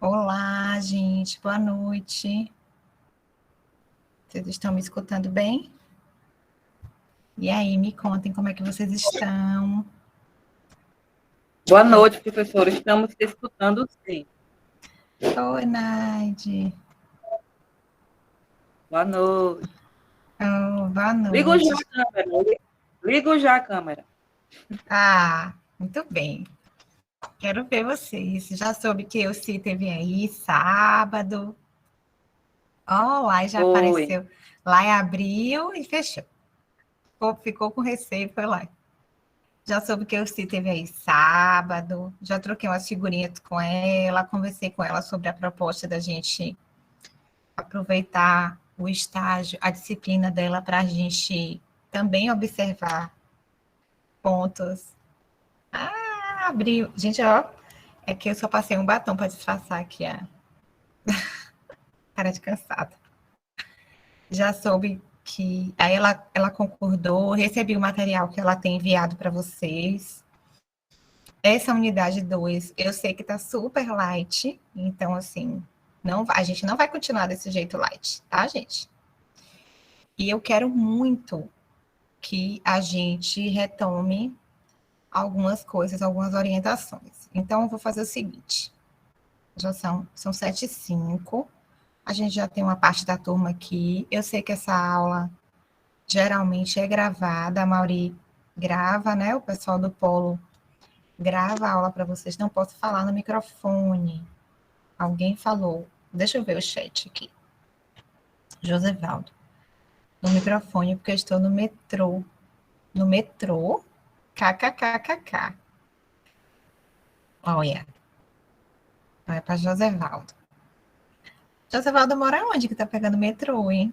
Olá, gente, boa noite. Vocês estão me escutando bem? E aí, me contem como é que vocês estão. Boa noite, professora. Estamos te escutando, sim. Oi, Naide. Boa noite. Oh, boa Ligo já noite. a câmera. Ligo já a câmera. Ah, muito bem. Quero ver vocês. Já soube que o Si teve aí sábado. Oh, lá já Oi. apareceu. Lá abriu e fechou. Ficou com receio, foi lá. Já soube que o Si teve aí sábado. Já troquei umas figurinhas com ela. Conversei com ela sobre a proposta da gente aproveitar o estágio, a disciplina dela para a gente também observar pontos. Ah, abriu. Gente, ó, é que eu só passei um batom para disfarçar aqui a cara de cansada. Já soube que. Aí ela concordou, recebi o material que ela tem enviado para vocês. Essa unidade 2, eu sei que tá super light, então, assim, a gente não vai continuar desse jeito light, tá, gente? E eu quero muito que a gente retome algumas coisas, algumas orientações. Então, eu vou fazer o seguinte: já são 7h05, a gente já tem uma parte da turma aqui. Eu sei que essa aula geralmente é gravada, a Mauri grava, né? O pessoal do Polo grava a aula para vocês. Não posso falar no microfone. Alguém falou. Deixa eu ver o chat aqui. Josevaldo. No microfone, porque eu estou no metrô. No metrô? KKKKK. Olha. Vai para Josevaldo. Josevaldo mora onde que tá pegando metrô, hein?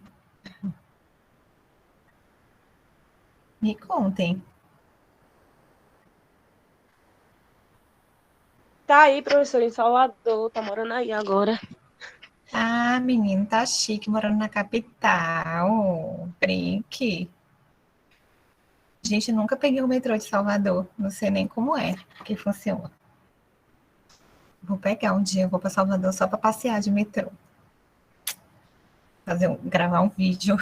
Me contem. Tá aí, professor, em Salvador, tá morando aí agora. Ah, menino, tá chique, morando na capital. Brinque. Gente, nunca peguei o metrô de Salvador. Não sei nem como é que funciona. Vou pegar um dia, eu vou para Salvador só para passear de metrô. Gravar um vídeo.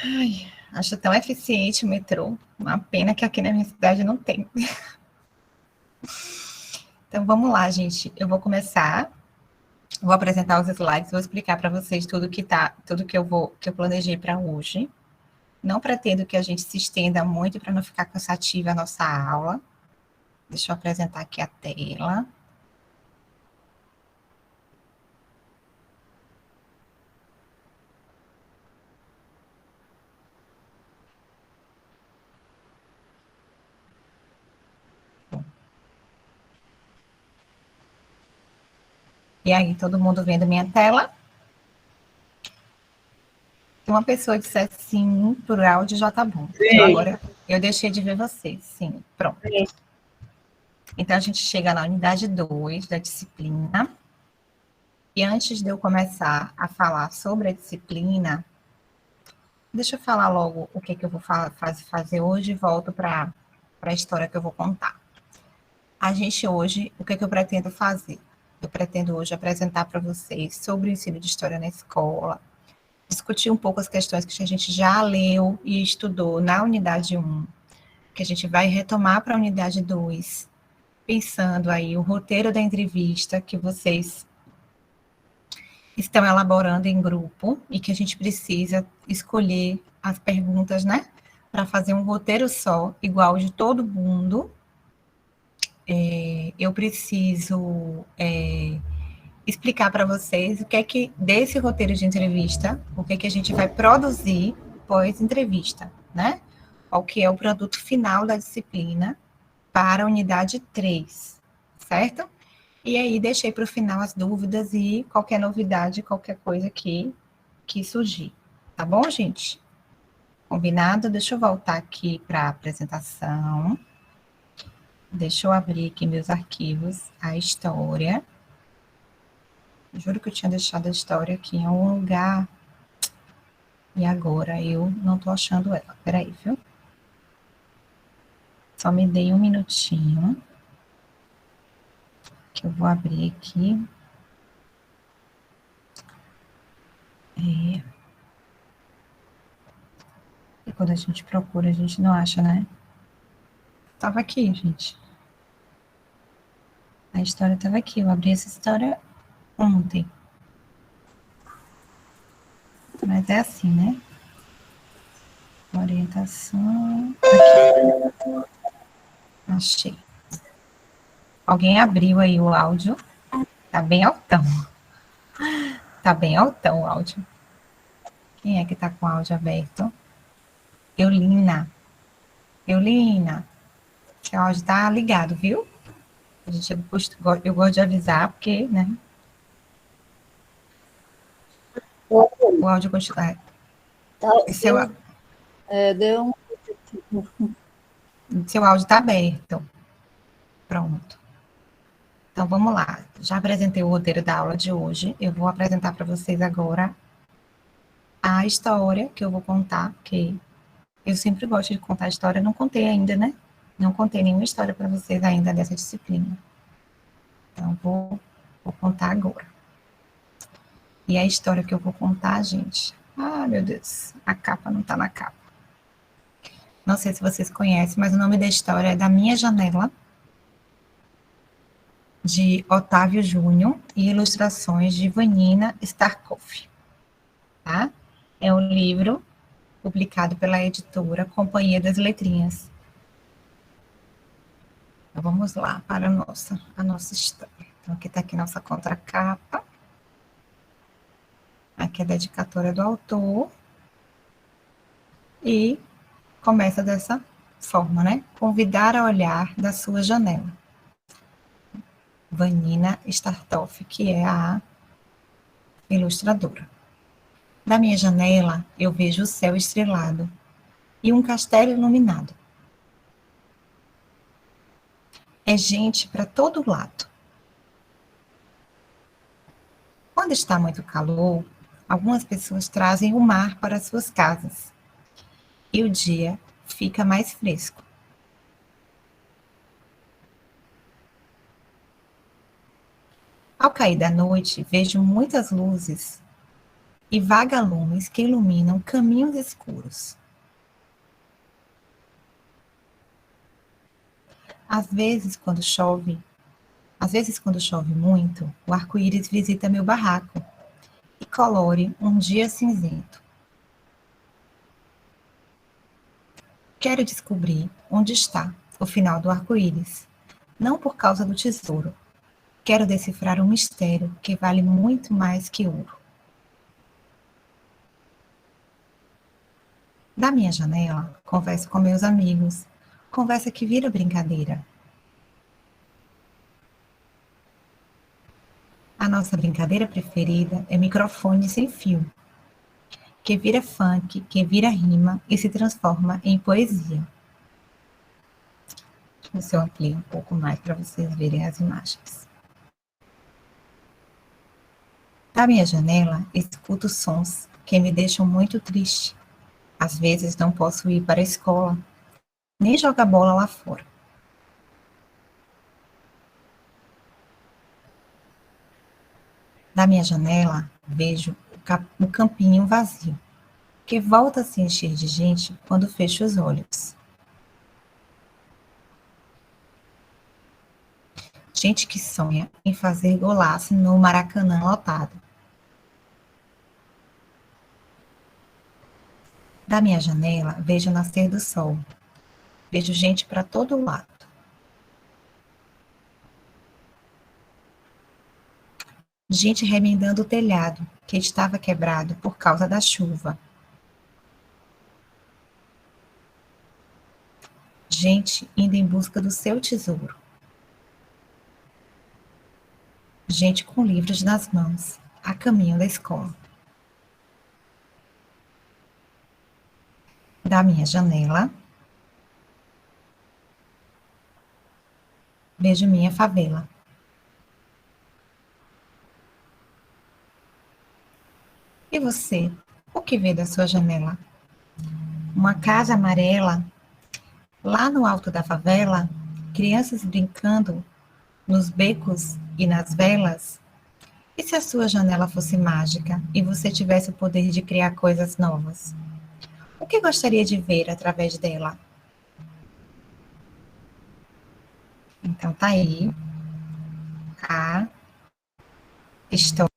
Ai, acho tão eficiente o metrô. Uma pena que aqui na minha cidade não tem. Então vamos lá, gente. Eu vou começar. Vou apresentar os slides, vou explicar para vocês tudo que eu planejei para hoje. Não pretendo que a gente se estenda muito para não ficar cansativa a nossa aula. Deixa eu apresentar aqui a tela. E aí, todo mundo vendo minha tela? Se uma pessoa disser sim, por áudio já tá bom. Então, agora eu deixei de ver vocês. Sim, pronto. Então, a gente chega na unidade 2 da disciplina. E antes de eu começar a falar sobre a disciplina, deixa eu falar logo o que eu vou fazer hoje e volto para a história que eu vou contar. A gente hoje, o que eu pretendo fazer? Eu pretendo hoje apresentar para vocês sobre o ensino de história na escola, discutir um pouco as questões que a gente já leu e estudou na unidade 1, que a gente vai retomar para a unidade 2, pensando aí o roteiro da entrevista que vocês estão elaborando em grupo e que a gente precisa escolher as perguntas, né? Para fazer um roteiro só, igual de todo mundo. Eu preciso explicar para vocês o que é que, desse roteiro de entrevista, o que é que a gente vai produzir pós-entrevista, né? Qual que é o produto final da disciplina para a unidade 3, certo? E aí deixei para o final as dúvidas e qualquer novidade, qualquer coisa que surgir. Tá bom, gente? Combinado? Deixa eu voltar aqui para a apresentação. Deixa eu abrir aqui meus arquivos, a história. Juro que eu tinha deixado a história aqui em algum lugar. E agora eu não estou achando ela. Peraí, viu? Só me dei um minutinho. que eu vou abrir aqui. E quando a gente procura, a gente não acha, né? Tava aqui, gente. A história estava aqui. Eu abri essa história ontem. Mas é assim, né? Orientação. Aqui. Achei. Alguém abriu aí o áudio. Tá bem altão. Tá bem altão o áudio. Quem é que tá com o áudio aberto? Eulina. Eulina. Seu áudio tá ligado, viu? Eu gosto de avisar, porque, né? O áudio continua. Tá, deu Seu áudio está aberto. Pronto. Então, vamos lá. Já apresentei o roteiro da aula de hoje. Eu vou apresentar para vocês agora a história que eu vou contar, porque eu sempre gosto de contar história. Não contei ainda, né? Não contei nenhuma história para vocês ainda dessa disciplina. Então, vou contar agora. E a história que eu vou contar, gente... Ah, meu Deus. A capa não está na capa. Não sei se vocês conhecem, mas o nome da história é Da Minha Janela, de Otávio Júnior, e ilustrações de Vanina Starkoff. Tá? É um livro publicado pela editora Companhia das Letrinhas. Então, vamos lá para a nossa história. Então, aqui está aqui nossa contracapa. Aqui é a dedicatória do autor. E começa dessa forma, né? Convidar a olhar da sua janela. Vanina Starkoff, que é a ilustradora. Da minha janela, eu vejo o céu estrelado e um castelo iluminado. É gente para todo lado. Quando está muito calor, algumas pessoas trazem o mar para suas casas e o dia fica mais fresco. Ao cair da noite, vejo muitas luzes e vagalumes que iluminam caminhos escuros. Às vezes, quando chove muito, o arco-íris visita meu barraco e colore um dia cinzento. Quero descobrir onde está o final do arco-íris, não por causa do tesouro. Quero decifrar um mistério que vale muito mais que ouro. Da minha janela, converso com meus amigos, conversa que vira brincadeira. A nossa brincadeira preferida é microfone sem fio, que vira funk, que vira rima e se transforma em poesia. Deixa eu ver se eu amplio um pouco mais para vocês verem as imagens. Da minha janela, escuto sons que me deixam muito triste. Às vezes não posso ir para a escola, nem jogar bola lá fora. Da minha janela, vejo o campinho vazio, que volta a se encher de gente quando fecho os olhos. Gente que sonha em fazer golaço no Maracanã lotado. Da minha janela, vejo o nascer do sol. Vejo gente para todo lado. Gente remendando o telhado, que estava quebrado por causa da chuva. Gente indo em busca do seu tesouro. Gente com livros nas mãos, a caminho da escola. Da minha janela, vejo minha favela. E você, o que vê da sua janela? Uma casa amarela, lá no alto da favela, crianças brincando nos becos e nas velas? E se a sua janela fosse mágica e você tivesse o poder de criar coisas novas? O que gostaria de ver através dela? Então tá aí a história.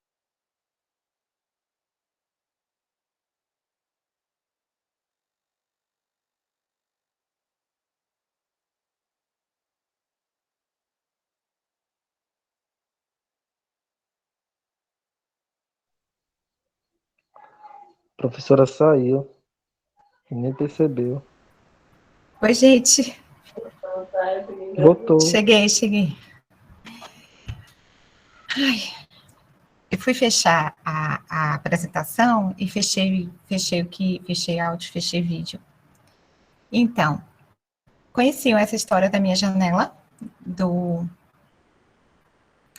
A professora saiu e nem percebeu. Oi, gente. Voltou. Cheguei. Ai, eu fui fechar a apresentação e fechei áudio, fechei vídeo. Então, conheciam essa história da minha janela?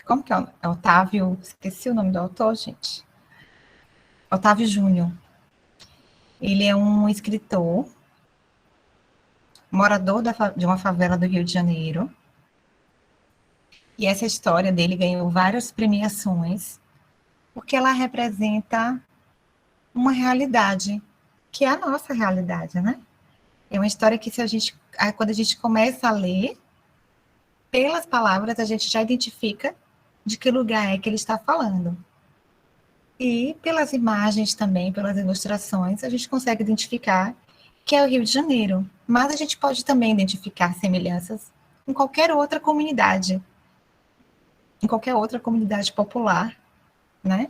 Como que é? Otávio, esqueci o nome do autor, gente. Otávio Júnior. Ele é um escritor, morador de uma favela do Rio de Janeiro. E essa história dele ganhou várias premiações, porque ela representa uma realidade, que é a nossa realidade, né? É uma história que quando a gente começa a ler, pelas palavras a gente já identifica de que lugar é que ele está falando. E pelas imagens também, pelas ilustrações, a gente consegue identificar que é o Rio de Janeiro. Mas a gente pode também identificar semelhanças em qualquer outra comunidade, em qualquer outra comunidade popular, né,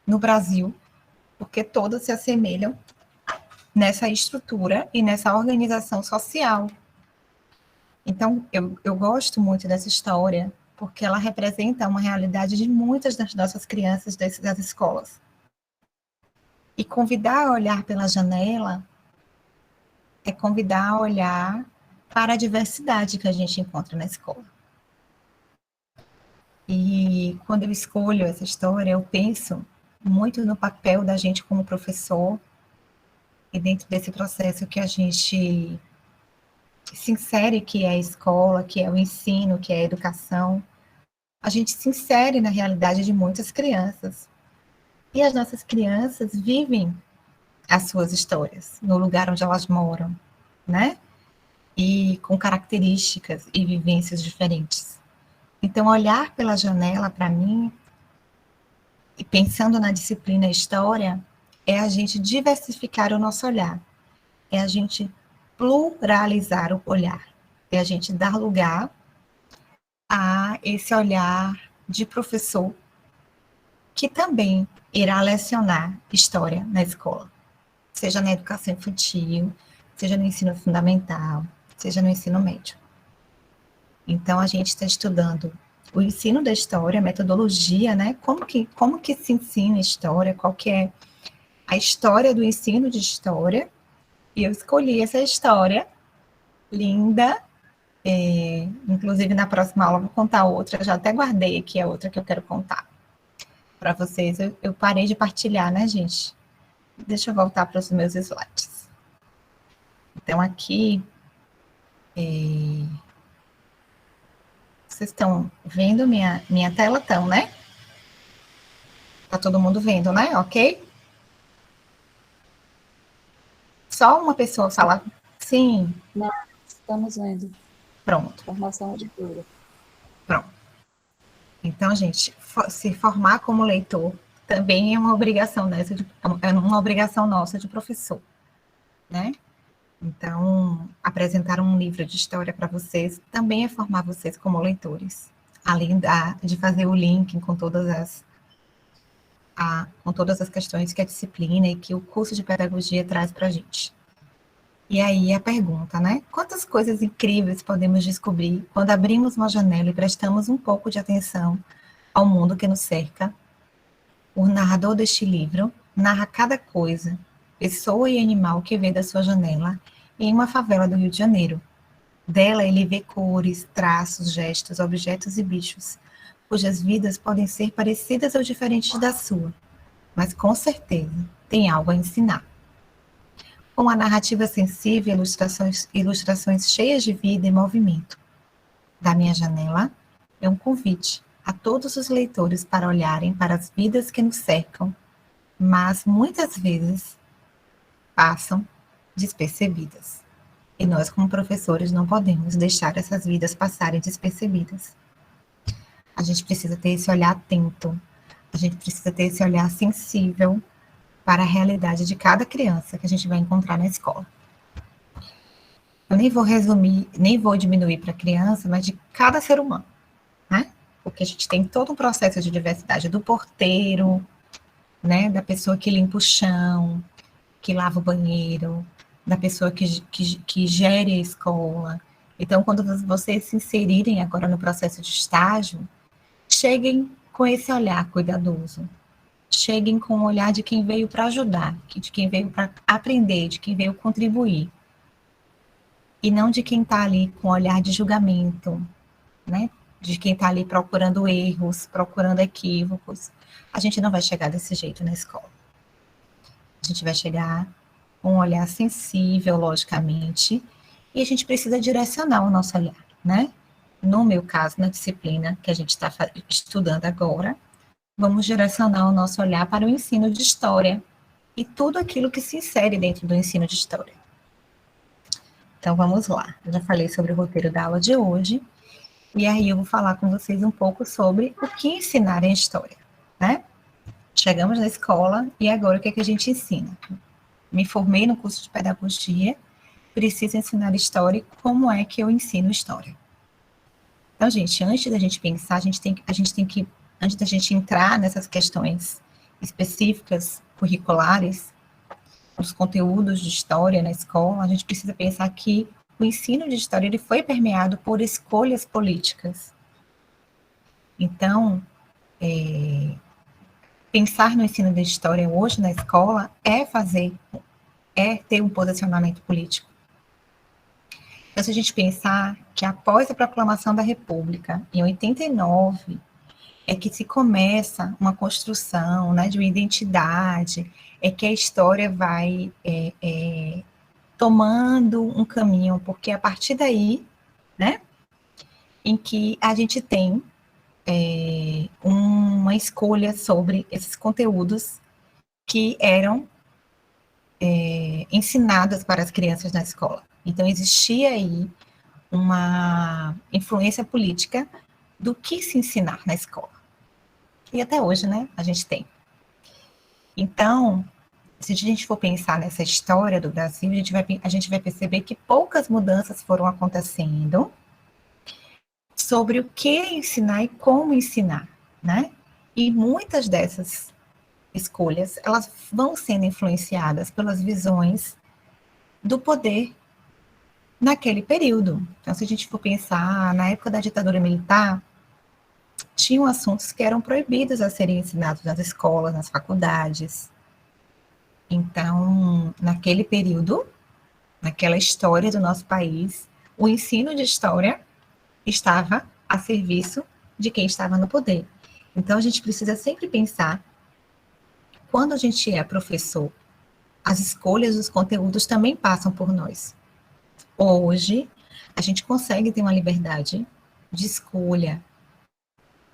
no Brasil, porque todas se assemelham nessa estrutura e nessa organização social. Então, eu gosto muito dessa história, porque ela representa uma realidade de muitas das nossas crianças das escolas. E convidar a olhar pela janela é convidar a olhar para a diversidade que a gente encontra na escola. E quando eu escolho essa história, eu penso muito no papel da gente como professor e dentro desse processo que a gente se insere, que é a escola, que é o ensino, que é a educação. A gente se insere na realidade de muitas crianças. E as nossas crianças vivem as suas histórias no lugar onde elas moram, né? E com características e vivências diferentes. Então, olhar pela janela, para mim, e pensando na disciplina História, é a gente diversificar o nosso olhar, é a gente pluralizar o olhar, é a gente dar lugar a esse olhar de professor que também irá lecionar História na escola, seja na educação infantil, seja no ensino fundamental, seja no ensino médio. Então, a gente está estudando o ensino da história, a metodologia, né? Como que se ensina história, qual que é a história do ensino de história. E eu escolhi essa história linda. Inclusive, na próxima aula, eu vou contar outra. Já até guardei aqui a outra que eu quero contar para vocês. Eu parei de partilhar, né, gente? Deixa eu voltar para os meus slides. Então, aqui... Vocês estão vendo minha tela? Estão, né? Tá todo mundo vendo, né? Ok? Só uma pessoa fala sim. Não, estamos vendo. Pronto. Formação de tudo. Pronto. Então, gente, se formar como leitor também é uma obrigação nossa de professor, né? Então, apresentar um livro de história para vocês também é formar vocês como leitores, além de fazer o link com todas as questões que a disciplina e que o curso de pedagogia traz para a gente. E aí a pergunta, né? Quantas coisas incríveis podemos descobrir quando abrimos uma janela e prestamos um pouco de atenção ao mundo que nos cerca? O narrador deste livro narra cada coisa, pessoa e animal que vê da sua janela em uma favela do Rio de Janeiro. Dela ele vê cores, traços, gestos, objetos e bichos, cujas vidas podem ser parecidas ou diferentes da sua, mas com certeza tem algo a ensinar. Com uma narrativa sensível e ilustrações cheias de vida e movimento. Da minha janela, é um convite a todos os leitores para olharem para as vidas que nos cercam, mas muitas vezes passam despercebidas. E nós, como professores, não podemos deixar essas vidas passarem despercebidas. A gente precisa ter esse olhar atento, a gente precisa ter esse olhar sensível para a realidade de cada criança que a gente vai encontrar na escola. Eu nem vou resumir, nem vou diminuir para a criança, mas de cada ser humano, né? Porque a gente tem todo um processo de diversidade do porteiro, né? Da pessoa que limpa o chão, que lava o banheiro, da pessoa que gere a escola. Então, quando vocês se inserirem agora no processo de estágio, cheguem com esse olhar cuidadoso. Cheguem com o olhar de quem veio para ajudar, de quem veio para aprender, de quem veio contribuir. E não de quem está ali com olhar de julgamento, né? De quem está ali procurando erros, procurando equívocos. A gente não vai chegar desse jeito na escola. A gente vai chegar com um olhar sensível, logicamente, e a gente precisa direcionar o nosso olhar, né? No meu caso, na disciplina que a gente está estudando agora, vamos direcionar o nosso olhar para o ensino de história e tudo aquilo que se insere dentro do ensino de história. Então, vamos lá. Eu já falei sobre o roteiro da aula de hoje, e aí eu vou falar com vocês um pouco sobre o que ensinar em história, né? Chegamos na escola, e agora o que é que a gente ensina? Me formei no curso de pedagogia, preciso ensinar história, e como é que eu ensino história? Então, gente, antes da gente pensar, a gente tem que, antes da gente entrar nessas questões específicas, curriculares, os conteúdos de história na escola, a gente precisa pensar que o ensino de história ele foi permeado por escolhas políticas. Então, pensar no ensino de história hoje na escola é ter um posicionamento político. Então, se a gente pensar que após a proclamação da República, em 89, é que se começa uma construção, né, de uma identidade, é que a história vai tomando um caminho, porque a partir daí, né, em que a gente tem uma escolha sobre esses conteúdos que eram ensinados para as crianças na escola. Então, existia aí uma influência política do que se ensinar na escola. E até hoje, né, a gente tem. Então, se a gente for pensar nessa história do Brasil, a gente vai perceber que poucas mudanças foram acontecendo sobre o que ensinar e como ensinar, né? E muitas dessas escolhas, elas vão sendo influenciadas pelas visões do poder naquele período. Então, se a gente for pensar, na época da ditadura militar, tinham assuntos que eram proibidos a serem ensinados nas escolas, nas faculdades. Então, naquele período, naquela história do nosso país, o ensino de história estava a serviço de quem estava no poder. Então, a gente precisa sempre pensar, quando a gente é professor, as escolhas dos conteúdos também passam por nós. Hoje, a gente consegue ter uma liberdade de escolha,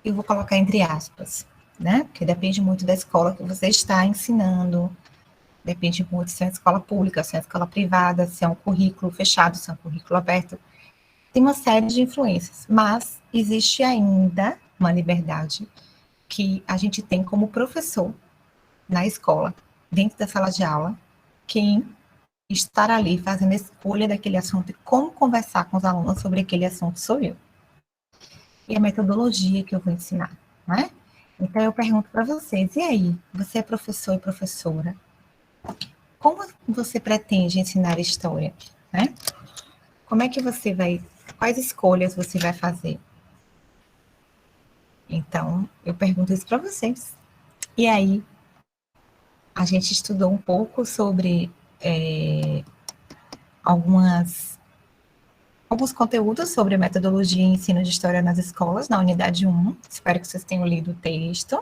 eu vou colocar entre aspas, né? Porque depende muito da escola que você está ensinando, depende muito se é uma escola pública, se é uma escola privada, se é um currículo fechado, se é um currículo aberto. Tem uma série de influências, mas existe ainda uma liberdade que a gente tem como professor na escola, dentro da sala de aula, quem estar ali fazendo a escolha daquele assunto e como conversar com os alunos sobre aquele assunto sou eu. E a metodologia que eu vou ensinar, né? Então, eu pergunto para vocês, e aí? Você é professor e professora? Como você pretende ensinar história, né? Como é que você vai... Quais escolhas você vai fazer? Então, eu pergunto isso para vocês. E aí, a gente estudou um pouco sobre alguns conteúdos sobre a metodologia e ensino de história nas escolas, na unidade 1. Espero que vocês tenham lido o texto.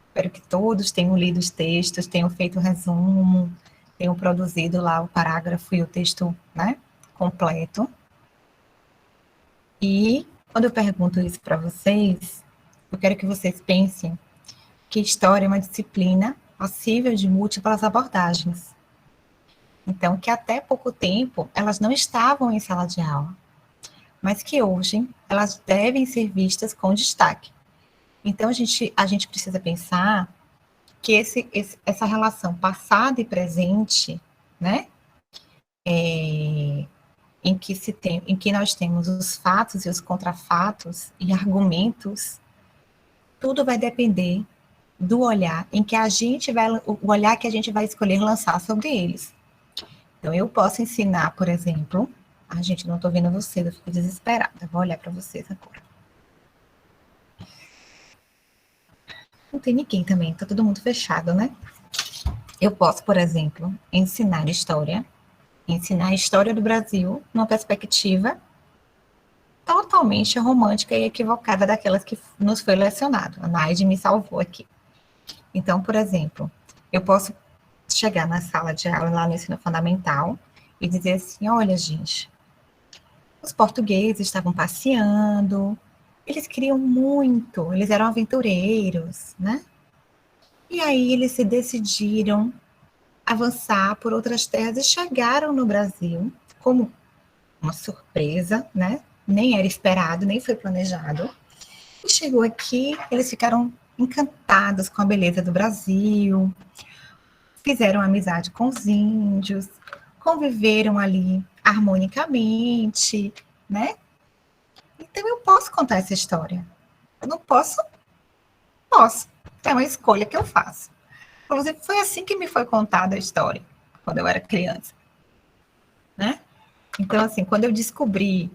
Espero que todos tenham lido os textos, tenham feito o resumo, tenham produzido lá o parágrafo e o texto, né, completo. E Quando eu pergunto isso para vocês, eu quero que vocês pensem que história é uma disciplina passível de múltiplas abordagens. Então, que até pouco tempo elas não estavam em sala de aula, mas que hoje elas devem ser vistas com destaque. Então, a gente precisa pensar que essa relação passado e presente, né, em que nós temos os fatos e os contrafatos e argumentos, tudo vai depender do olhar em que o olhar que a gente vai escolher lançar sobre eles. Então, eu posso ensinar, por exemplo, a gente não estou vendo vocês, eu fico desesperada, vou olhar para vocês agora. Não tem ninguém também, tá todo mundo fechado, né? Eu posso, por exemplo, ensinar a história do Brasil numa perspectiva totalmente romântica e equivocada daquelas que nos foi lecionado. A Naide me salvou aqui. Então, por exemplo, eu posso chegar na sala de aula, lá no ensino fundamental, e dizer assim, olha, gente, os portugueses estavam passeando, eles queriam muito, eles eram aventureiros, né? E aí eles se decidiram avançar por outras terras e chegaram no Brasil como uma surpresa, né? Nem era esperado, nem foi planejado. E chegou aqui, eles ficaram encantados com a beleza do Brasil, fizeram amizade com os índios, conviveram ali harmonicamente, né? Então eu posso contar essa história. Eu não posso? Posso. É uma escolha que eu faço. Inclusive, foi assim que me foi contada a história, quando eu era criança, né? Então, assim, quando eu descobri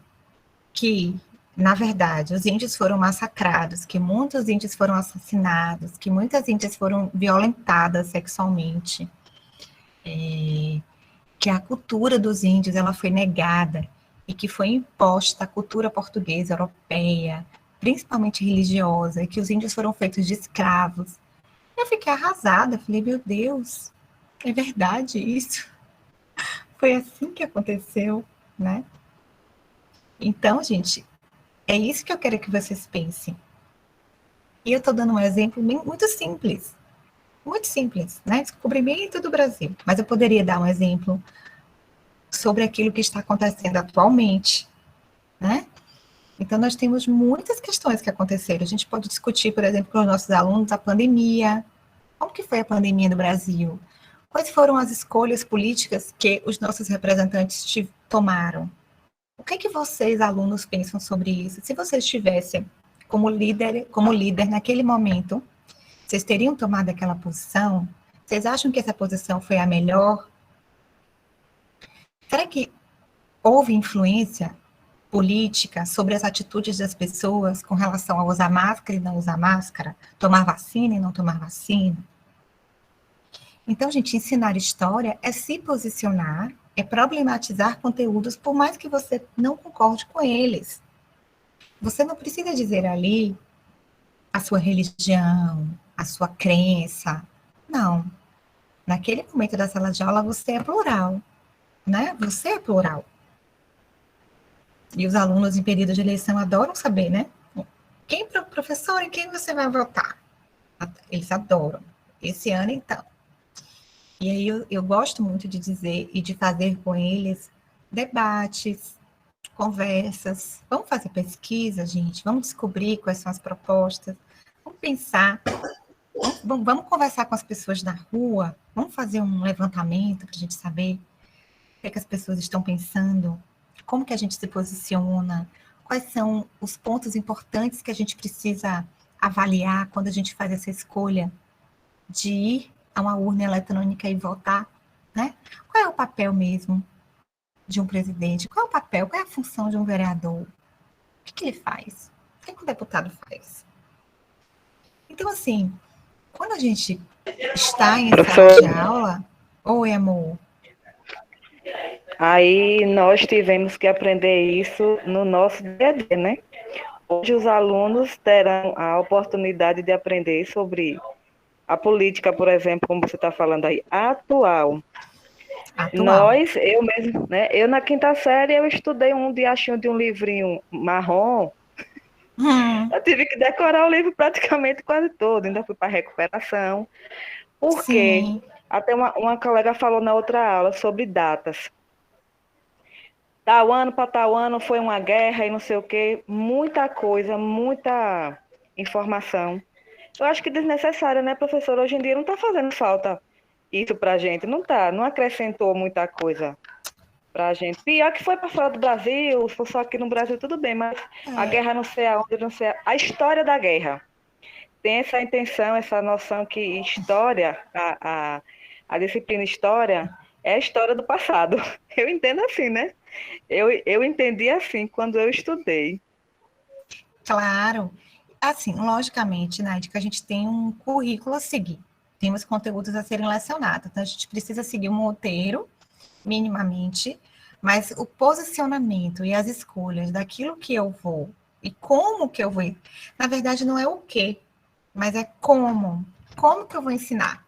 que, na verdade, os índios foram massacrados, que muitos índios foram assassinados, que muitas índias foram violentadas sexualmente, que a cultura dos índios ela foi negada e que foi imposta a cultura portuguesa, europeia, principalmente religiosa, e que os índios foram feitos de escravos. Eu fiquei arrasada, falei, meu Deus, é verdade isso? Foi assim que aconteceu, né? Então, gente, é isso que eu quero que vocês pensem. E eu estou dando um exemplo muito simples, né? Descobrimento do Brasil. Mas eu poderia dar um exemplo sobre aquilo que está acontecendo atualmente, né? Então, nós temos muitas questões que aconteceram. A gente pode discutir, por exemplo, com os nossos alunos, a pandemia. Como que foi a pandemia no Brasil? Quais foram as escolhas políticas que os nossos representantes tomaram? O que é que vocês, alunos, pensam sobre isso? Se vocês estivessem como líder naquele momento, vocês teriam tomado aquela posição? Vocês acham que essa posição foi a melhor? Será que houve influência política sobre as atitudes das pessoas com relação a usar máscara e não usar máscara? Tomar vacina e não tomar vacina? Então, gente, ensinar história é se posicionar, é problematizar conteúdos, por mais que você não concorde com eles. Você não precisa dizer ali a sua religião, a sua crença. Não. Naquele momento da sala de aula, você é plural, né? Você é plural. E os alunos em período de eleição adoram saber, né? Professor, em quem você vai votar? Eles adoram. Esse ano, então. E aí eu gosto muito de dizer e de fazer com eles debates, conversas. Vamos fazer pesquisa, gente? Vamos descobrir quais são as propostas. Vamos pensar. Vamos conversar com as pessoas na rua. Vamos fazer um levantamento para a gente saber o que é que as pessoas estão pensando, como que a gente se posiciona, quais são os pontos importantes que a gente precisa avaliar quando a gente faz essa escolha de ir a uma urna eletrônica e votar, né? Qual é o papel mesmo de um presidente? Qual é o papel, qual é a função de um vereador? O que ele faz? O que o deputado faz? Então, assim, quando a gente está em sala de aula... Oi, amor. Aí nós tivemos que aprender isso no nosso dia a dia, né? Hoje os alunos terão a oportunidade de aprender sobre a política, por exemplo, como você está falando aí, atual. Eu mesmo, né? Eu na quinta série, eu estudei um diachinho de um livrinho marrom, Hum, Eu tive que decorar o livro praticamente quase todo, ainda fui para recuperação, porque sim, até uma colega falou na outra aula sobre datas. Tal ano para tal ano foi uma guerra e não sei o quê, muita coisa, muita informação. Eu acho que desnecessária, né, professor? Hoje em dia não está fazendo falta isso para a gente, não tá, não acrescentou muita coisa para a gente. Pior que foi para fora do Brasil, se for só aqui no Brasil tudo bem, mas a é, guerra não sei aonde, não sei, a história da guerra. Tem essa intenção, essa noção que história, a disciplina história, é a história do passado. Eu entendo assim, né? Eu entendi assim quando eu estudei. claro. Assim, logicamente, Nádia, que a gente tem um currículo a seguir. Temos conteúdos a serem lecionados. Então, a gente precisa seguir um roteiro, minimamente, mas o posicionamento e as escolhas daquilo que eu vou e como que eu vou, na verdade, não é o quê, mas é como. Como que eu vou ensinar,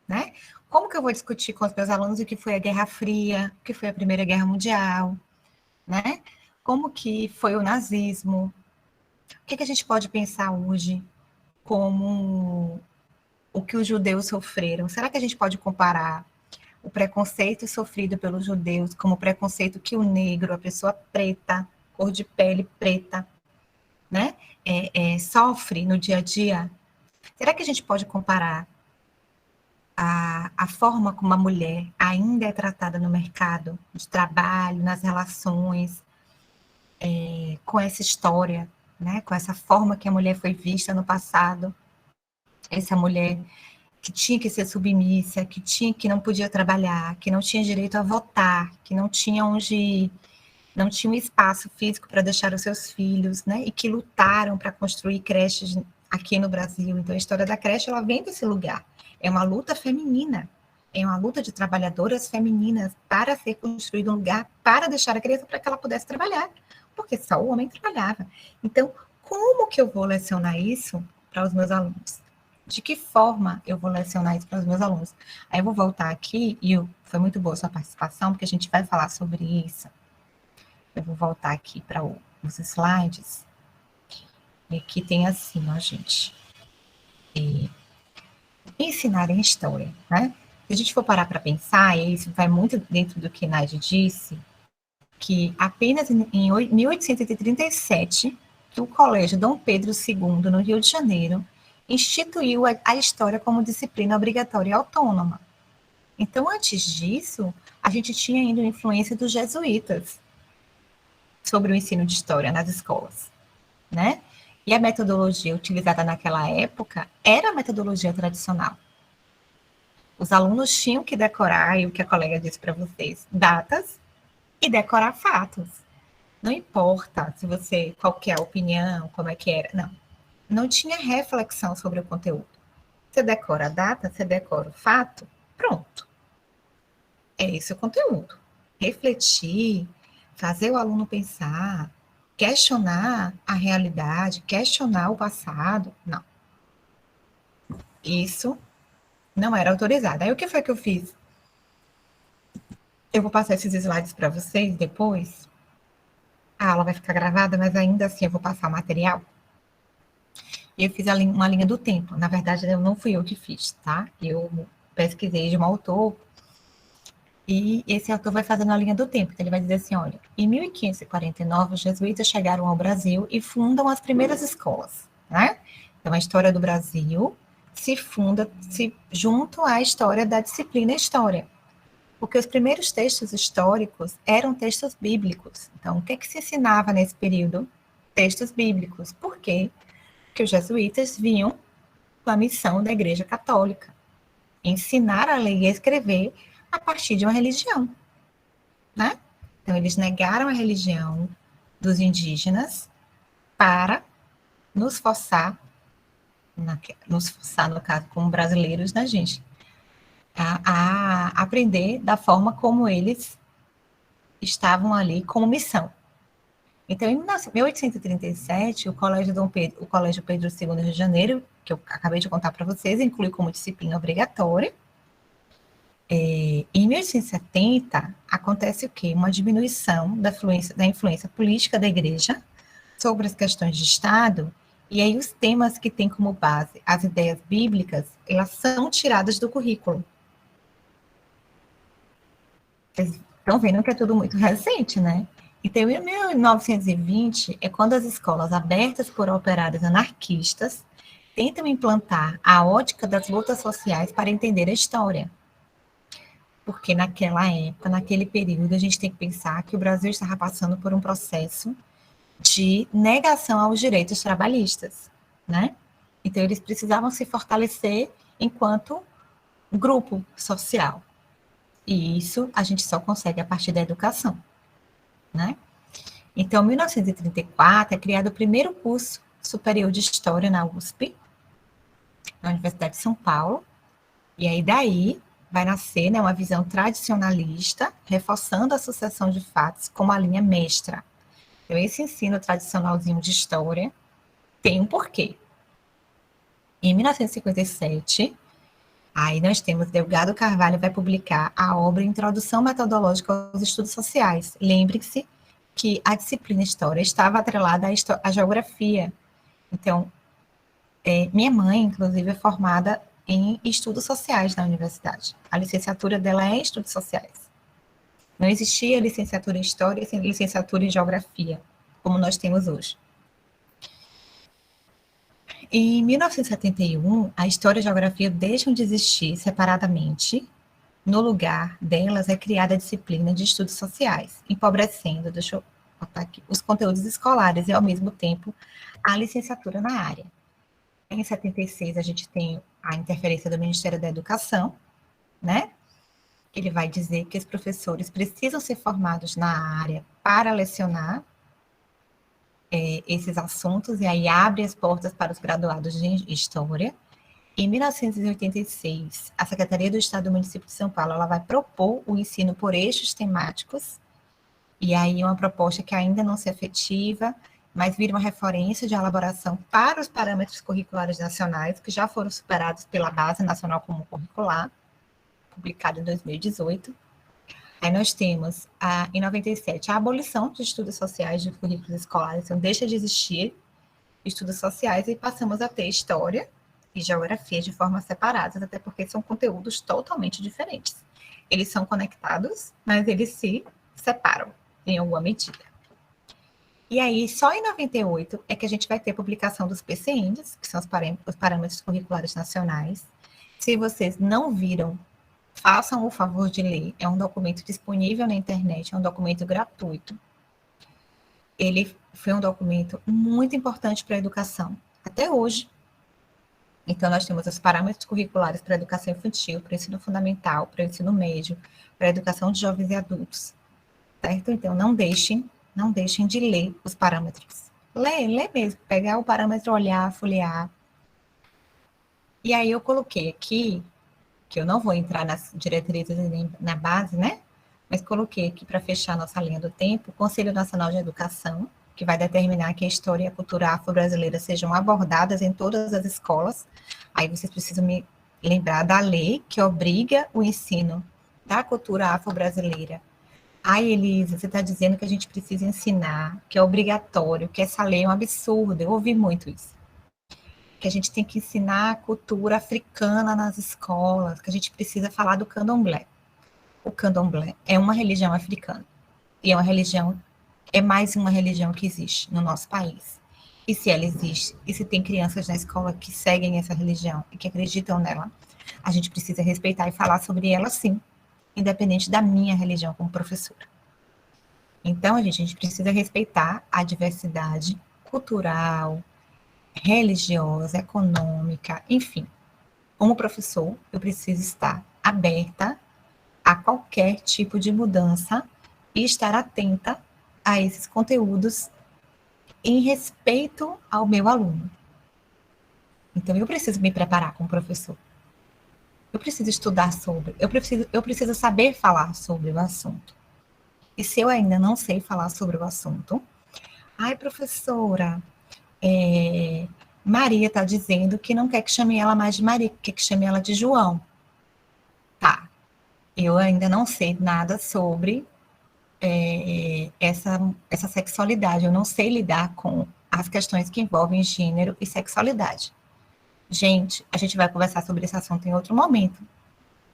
né? Como que eu vou discutir com os meus alunos o que foi a Guerra Fria, o que foi a Primeira Guerra Mundial, né? Como que foi o nazismo? O que a gente pode pensar hoje como o que os judeus sofreram? Será que a gente pode comparar o preconceito sofrido pelos judeus como o preconceito que o negro, a pessoa preta, cor de pele preta, né, sofre no dia a dia? Será que a gente pode comparar a forma como a mulher ainda é tratada no mercado de trabalho, nas relações, com essa história, né, com essa forma que a mulher foi vista no passado, essa mulher que tinha que ser submissa, que não podia trabalhar, que não tinha direito a votar, que não tinha um espaço físico para deixar os seus filhos, né? E que lutaram para construir creches aqui no Brasil. Então, a história da creche, ela vem desse lugar. É uma luta feminina, é uma luta de trabalhadoras femininas para ser construído um lugar para deixar a criança para que ela pudesse trabalhar, porque só o homem trabalhava. Então, como que eu vou lecionar isso para os meus alunos? De que forma eu vou lecionar isso para os meus alunos? Aí eu vou voltar aqui, e foi muito boa a sua participação, porque a gente vai falar sobre isso. Eu vou voltar aqui para os slides. E aqui tem assim, ó, gente. Ensinar em história, né? Se a gente for parar para pensar, e isso vai muito dentro do que Nádia disse, que apenas em 1837, que o Colégio Dom Pedro II, no Rio de Janeiro, instituiu a história como disciplina obrigatória e autônoma. Então, antes disso, a gente tinha ainda a influência dos jesuítas sobre o ensino de história nas escolas, né? E a metodologia utilizada naquela época era a metodologia tradicional. Os alunos tinham que decorar, e o que a colega disse para vocês, datas e decorar fatos. Não importa se você, qual que é a opinião, como é que era, não. Não tinha reflexão sobre o conteúdo. Você decora a data, você decora o fato, pronto. É esse o conteúdo. Refletir, fazer o aluno pensar, questionar a realidade, questionar o passado, não. Isso não era autorizado. Aí o que foi que eu fiz? Eu vou passar esses slides para vocês depois. A aula vai ficar gravada, mas ainda assim eu vou passar o material. E eu fiz uma linha do tempo. Na verdade, não fui eu que fiz, tá? Eu pesquisei de um autor e esse autor vai fazendo a linha do tempo. Então ele vai dizer assim, olha, em 1549 os jesuítas chegaram ao Brasil e fundam as primeiras escolas, né? Então a história do Brasil se funda junto à história da disciplina História. Porque os primeiros textos históricos eram textos bíblicos. Então, o que se ensinava nesse período? Textos bíblicos. Por quê? Porque os jesuítas vinham com a missão da Igreja Católica. Ensinar a ler e a escrever a partir de uma religião, né? Então, eles negaram a religião dos indígenas para nos forçar, no caso, como brasileiros, né, gente? A aprender da forma como eles estavam ali como missão. Então, em 1837, o Colégio Pedro II do Rio de Janeiro, que eu acabei de contar para vocês, inclui como disciplina obrigatória. Em 1870, acontece o quê? Uma diminuição da influência política da igreja sobre as questões de Estado, e aí os temas que têm como base as ideias bíblicas, elas são tiradas do currículo. Vocês estão vendo que é tudo muito recente, né? Então, em 1920, é quando as escolas abertas por operários anarquistas tentam implantar a ótica das lutas sociais para entender a história. Porque naquela época, naquele período, a gente tem que pensar que o Brasil estava passando por um processo de negação aos direitos trabalhistas, né? Então, eles precisavam se fortalecer enquanto grupo social. E isso a gente só consegue a partir da educação, né? Então, em 1934, é criado o primeiro curso superior de História na USP, na Universidade de São Paulo, e aí daí vai nascer, né, uma visão tradicionalista, reforçando a sucessão de fatos como a linha mestra. Então, esse ensino tradicionalzinho de história tem um porquê. Em 1957, aí nós temos Delgado Carvalho vai publicar a obra Introdução Metodológica aos Estudos Sociais. Lembre-se que a disciplina História estava atrelada à geografia. Então, minha mãe, inclusive, é formada em Estudos Sociais na universidade. A licenciatura dela é em Estudos Sociais. Não existia licenciatura em História sem licenciatura em Geografia, como nós temos hoje. Em 1971, a História e a Geografia deixam de existir separadamente. No lugar delas é criada a disciplina de Estudos Sociais, empobrecendo, deixa eu botar aqui, os conteúdos escolares e, ao mesmo tempo, a licenciatura na área. Em 76, a gente tem a interferência do Ministério da Educação, né? Ele vai dizer que os professores precisam ser formados na área para lecionar esses assuntos, e aí abre as portas para os graduados de História. Em 1986, a Secretaria do Estado do Município de São Paulo, ela vai propor o ensino por eixos temáticos, e aí uma proposta que ainda não se efetiva, mas vira uma referência de elaboração para os parâmetros curriculares nacionais, que já foram superados pela Base Nacional Comum Curricular, publicado em 2018. Aí nós temos, em 97, a abolição de estudos sociais de currículos escolares, então deixa de existir estudos sociais e passamos a ter história e geografia de forma separadas, até porque são conteúdos totalmente diferentes. Eles são conectados, mas eles se separam em alguma medida. E aí, só em 98 é que a gente vai ter a publicação dos PCNs, que são os parâmetros curriculares nacionais. Se vocês não viram, façam o favor de ler. É um documento disponível na internet, é um documento gratuito. Ele foi um documento muito importante para a educação, até hoje. Então, nós temos os parâmetros curriculares para a educação infantil, para o ensino fundamental, para o ensino médio, para a educação de jovens e adultos, certo? Então, não deixem de ler os parâmetros. Lê mesmo, pegar o parâmetro, olhar, folhear. E aí eu coloquei aqui, que eu não vou entrar nas diretrizes nem na base, né? Mas coloquei aqui para fechar a nossa linha do tempo, o Conselho Nacional de Educação, que vai determinar que a história e a cultura afro-brasileira sejam abordadas em todas as escolas. Aí vocês precisam me lembrar da lei que obriga o ensino da cultura afro-brasileira. Ai, Elisa, você está dizendo que a gente precisa ensinar, que é obrigatório, que essa lei é um absurdo. Eu ouvi muito isso. Que a gente tem que ensinar a cultura africana nas escolas, que a gente precisa falar do candomblé. O candomblé é uma religião africana. E é mais uma religião que existe no nosso país. E se ela existe, e se tem crianças na escola que seguem essa religião e que acreditam nela, a gente precisa respeitar e falar sobre ela, sim, independente da minha religião como professora. Então, a gente precisa respeitar a diversidade cultural, religiosa, econômica, enfim. Como professor, eu preciso estar aberta a qualquer tipo de mudança e estar atenta a esses conteúdos em respeito ao meu aluno. Então, eu preciso me preparar como professor. Eu preciso estudar sobre, eu preciso saber falar sobre o assunto. E se eu ainda não sei falar sobre o assunto, ai, professora, Maria está dizendo que não quer que chame ela mais de Maria, que quer que chame ela de João. Tá, eu ainda não sei nada sobre essa sexualidade, eu não sei lidar com as questões que envolvem gênero e sexualidade. Gente, a gente vai conversar sobre esse assunto em outro momento.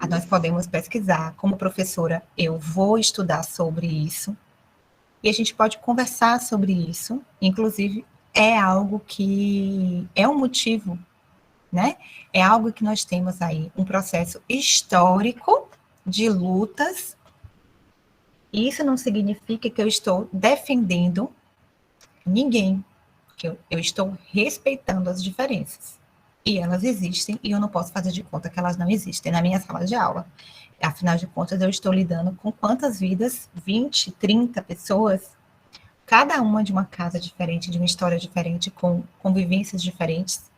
Nós podemos pesquisar, como professora, eu vou estudar sobre isso, e a gente pode conversar sobre isso, inclusive é algo que é um motivo, né? É algo que nós temos aí, um processo histórico de lutas. Isso não significa que eu estou defendendo ninguém, que eu estou respeitando as diferenças. E elas existem, e eu não posso fazer de conta que elas não existem na minha sala de aula. Afinal de contas, eu estou lidando com quantas vidas? 20, 30 pessoas, cada uma de uma casa diferente, de uma história diferente, com convivências diferentes.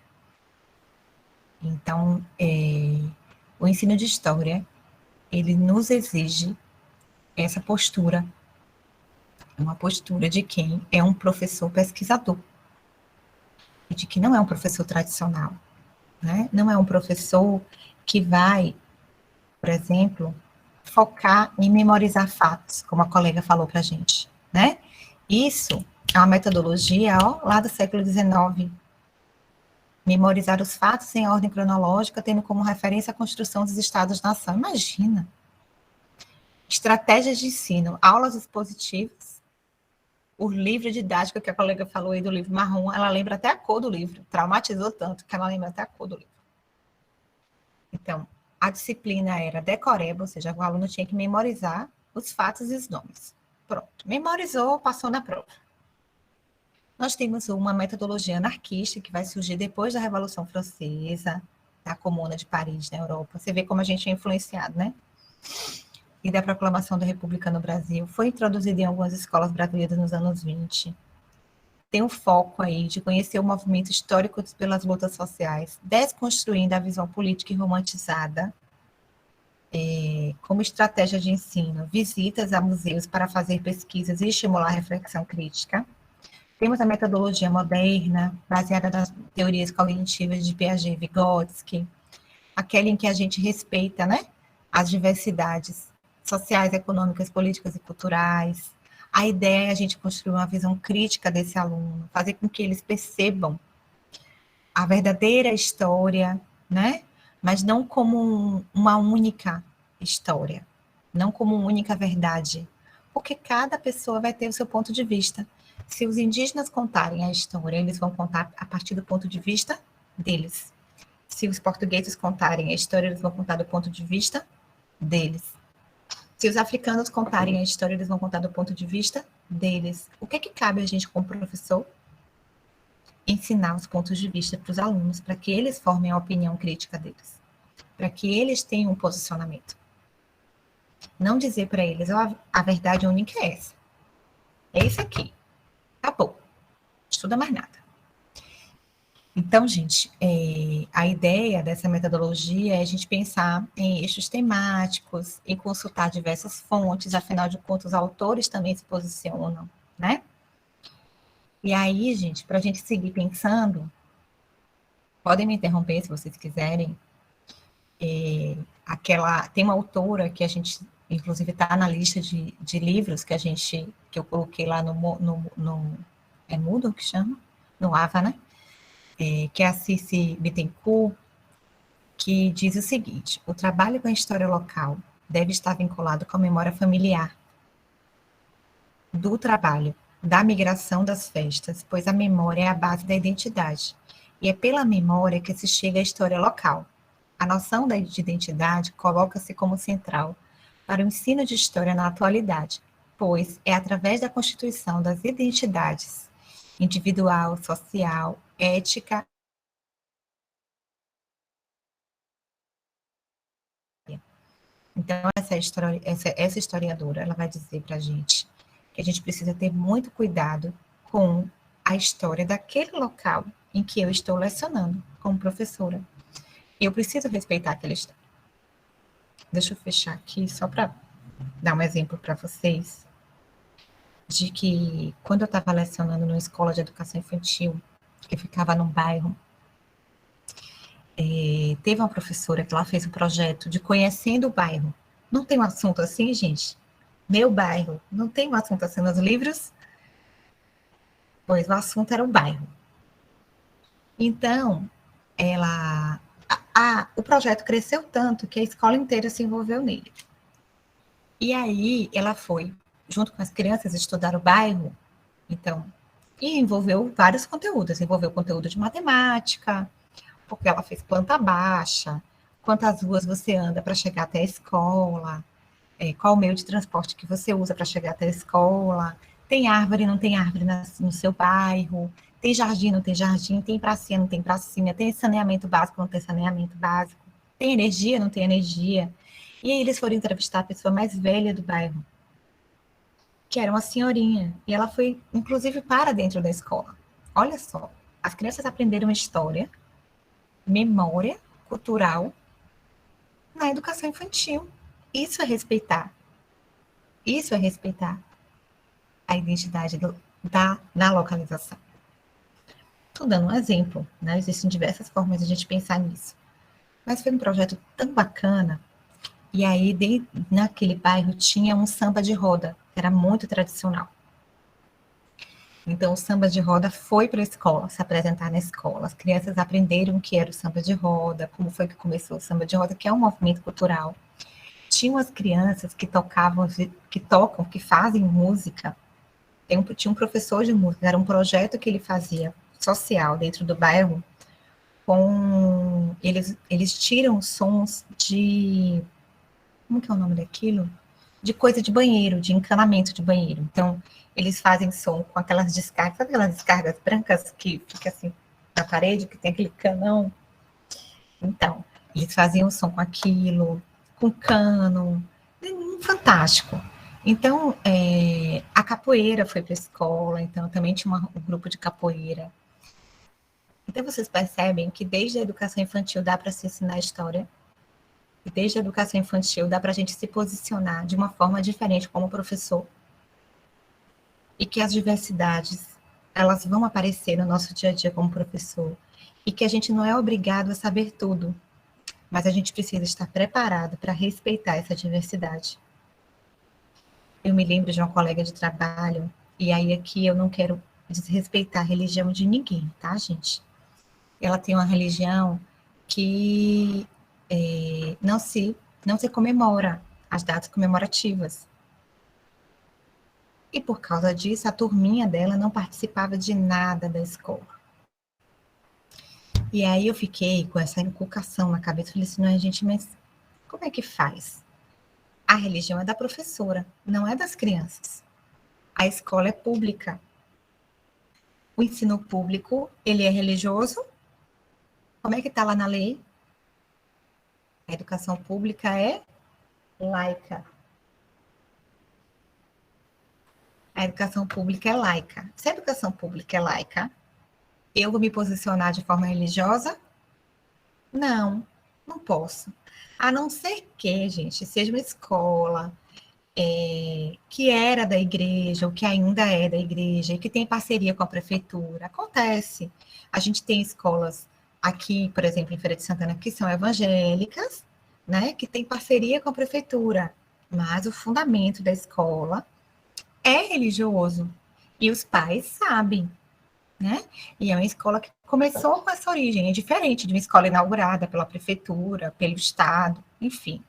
Então, o ensino de história, ele nos exige essa postura, uma postura de quem é um professor pesquisador, e de que não é um professor tradicional, né? Não é um professor que vai, por exemplo, focar em memorizar fatos, como a colega falou para a gente, né? Isso é uma metodologia, lá do século XIX. Memorizar os fatos em ordem cronológica, tendo como referência a construção dos estados-nação. Imagina! Estratégias de ensino, aulas expositivas, o livro didático que a colega falou aí do livro marrom, ela lembra até a cor do livro, traumatizou tanto que ela lembra até a cor do livro. Então, a disciplina era decoreba, ou seja, o aluno tinha que memorizar os fatos e os nomes. Pronto, memorizou, passou na prova. Nós temos uma metodologia anarquista que vai surgir depois da Revolução Francesa, da Comuna de Paris, na Europa. Você vê como a gente é influenciado, né? E da proclamação da República no Brasil. Foi introduzida em algumas escolas brasileiras nos anos 20. Tem um foco aí de conhecer o movimento histórico pelas lutas sociais, desconstruindo a visão política e romantizada, como estratégia de ensino, visitas a museus para fazer pesquisas e estimular a reflexão crítica. Temos a metodologia moderna, baseada nas teorias cognitivas de Piaget e Vygotsky, aquela em que a gente respeita, né, as diversidades sociais, econômicas, políticas e culturais. A ideia é a gente construir uma visão crítica desse aluno, fazer com que eles percebam a verdadeira história, né? Mas não como uma única história, não como uma única verdade, porque cada pessoa vai ter o seu ponto de vista. Se os indígenas contarem a história, eles vão contar a partir do ponto de vista deles. Se os portugueses contarem a história, eles vão contar do ponto de vista deles. Se os africanos contarem a história, eles vão contar do ponto de vista deles. O que cabe a gente, como professor? Ensinar os pontos de vista para os alunos, para que eles formem a opinião crítica deles, para que eles tenham um posicionamento. Não dizer para eles, a verdade única é essa. É isso aqui. Acabou. Não estuda mais nada. Então, gente, a ideia dessa metodologia é a gente pensar em eixos temáticos, em consultar diversas fontes, afinal de contas, os autores também se posicionam, né? E aí, gente, para a gente seguir pensando, podem me interromper se vocês quiserem, tem uma autora que a gente, inclusive, está na lista de livros que eu coloquei lá é Moodle que chama? No AVA, né? Que é a Cici Bittencourt, que diz o seguinte: o trabalho com a história local deve estar vinculado com a memória familiar do trabalho, da migração das festas, pois a memória é a base da identidade, e é pela memória que se chega à história local. A noção de identidade coloca-se como central para o ensino de história na atualidade, pois é através da constituição das identidades individual, social, ética. Então, essa historiadora, ela vai dizer para a gente que a gente precisa ter muito cuidado com a história daquele local em que eu estou lecionando como professora. Eu preciso respeitar aquela história. Deixa eu fechar aqui só para dar um exemplo para vocês de que quando eu estava lecionando numa escola de educação infantil, que ficava num bairro, teve uma professora que ela fez um projeto de conhecendo o bairro. Não tem um assunto assim, gente? Meu bairro. Não tem um assunto assim nos livros? Pois o assunto era o bairro. Então, o projeto cresceu tanto que a escola inteira se envolveu nele. E aí ela foi, junto com as crianças, estudar o bairro, então, e envolveu vários conteúdos. Envolveu conteúdo de matemática, porque ela fez planta baixa, quantas ruas você anda para chegar até a escola, qual o meio de transporte que você usa para chegar até a escola, tem árvore, não tem árvore no seu bairro, tem jardim, não tem jardim, tem pracinha, não tem pracinha, tem saneamento básico, não tem saneamento básico, tem energia, não tem energia. E aí eles foram entrevistar a pessoa mais velha do bairro, que era uma senhorinha, e ela foi, inclusive, para dentro da escola. Olha só, as crianças aprenderam história, memória cultural na educação infantil. Isso é respeitar. Isso é respeitar a identidade da localização. Estou dando um exemplo, né? Existem diversas formas de a gente pensar nisso. Mas foi um projeto tão bacana. E aí, naquele bairro, tinha um samba de roda, que era muito tradicional. Então, o samba de roda foi para a escola, se apresentar na escola. As crianças aprenderam o que era o samba de roda, como foi que começou o samba de roda, que é um movimento cultural. Tinham as crianças que tocavam, que fazem música. Tinha um professor de música, era um projeto que ele fazia, social, dentro do bairro, eles tiram sons de, como que é o nome daquilo? De coisa de banheiro, de encanamento de banheiro. Então, eles fazem som com aquelas descargas, sabe aquelas descargas brancas que fica assim na parede, que tem aquele canão? Então, eles faziam som com aquilo, com cano, fantástico. Então, a capoeira foi para a escola, então também tinha um grupo de capoeira. Então, vocês percebem que desde a educação infantil dá para se ensinar história, e desde a educação infantil dá para a gente se posicionar de uma forma diferente como professor, e que as diversidades, elas vão aparecer no nosso dia a dia como professor, e que a gente não é obrigado a saber tudo, mas a gente precisa estar preparado para respeitar essa diversidade. Eu me lembro de uma colega de trabalho, e aí aqui eu não quero desrespeitar a religião de ninguém, tá, gente? Ela tem uma religião que não se comemora as datas comemorativas. E por causa disso, a turminha dela não participava de nada da escola. E aí eu fiquei com essa inculcação na cabeça, falei assim, não, gente, mas como é que faz? A religião é da professora, não é das crianças. A escola é pública. O ensino público, ele é religioso? Como é que está lá na lei? A educação pública é laica. A educação pública é laica. Se a educação pública é laica, eu vou me posicionar de forma religiosa? Não, não posso. A não ser que, gente, seja uma escola que era da igreja, ou que ainda é da igreja, e que tem parceria com a prefeitura. Acontece. A gente tem escolas aqui, por exemplo, em Feira de Santana, que são evangélicas, né, que tem parceria com a prefeitura, mas o fundamento da escola é religioso, e os pais sabem, né? E é uma escola que começou com essa origem, é diferente de uma escola inaugurada pela prefeitura, pelo Estado, enfim.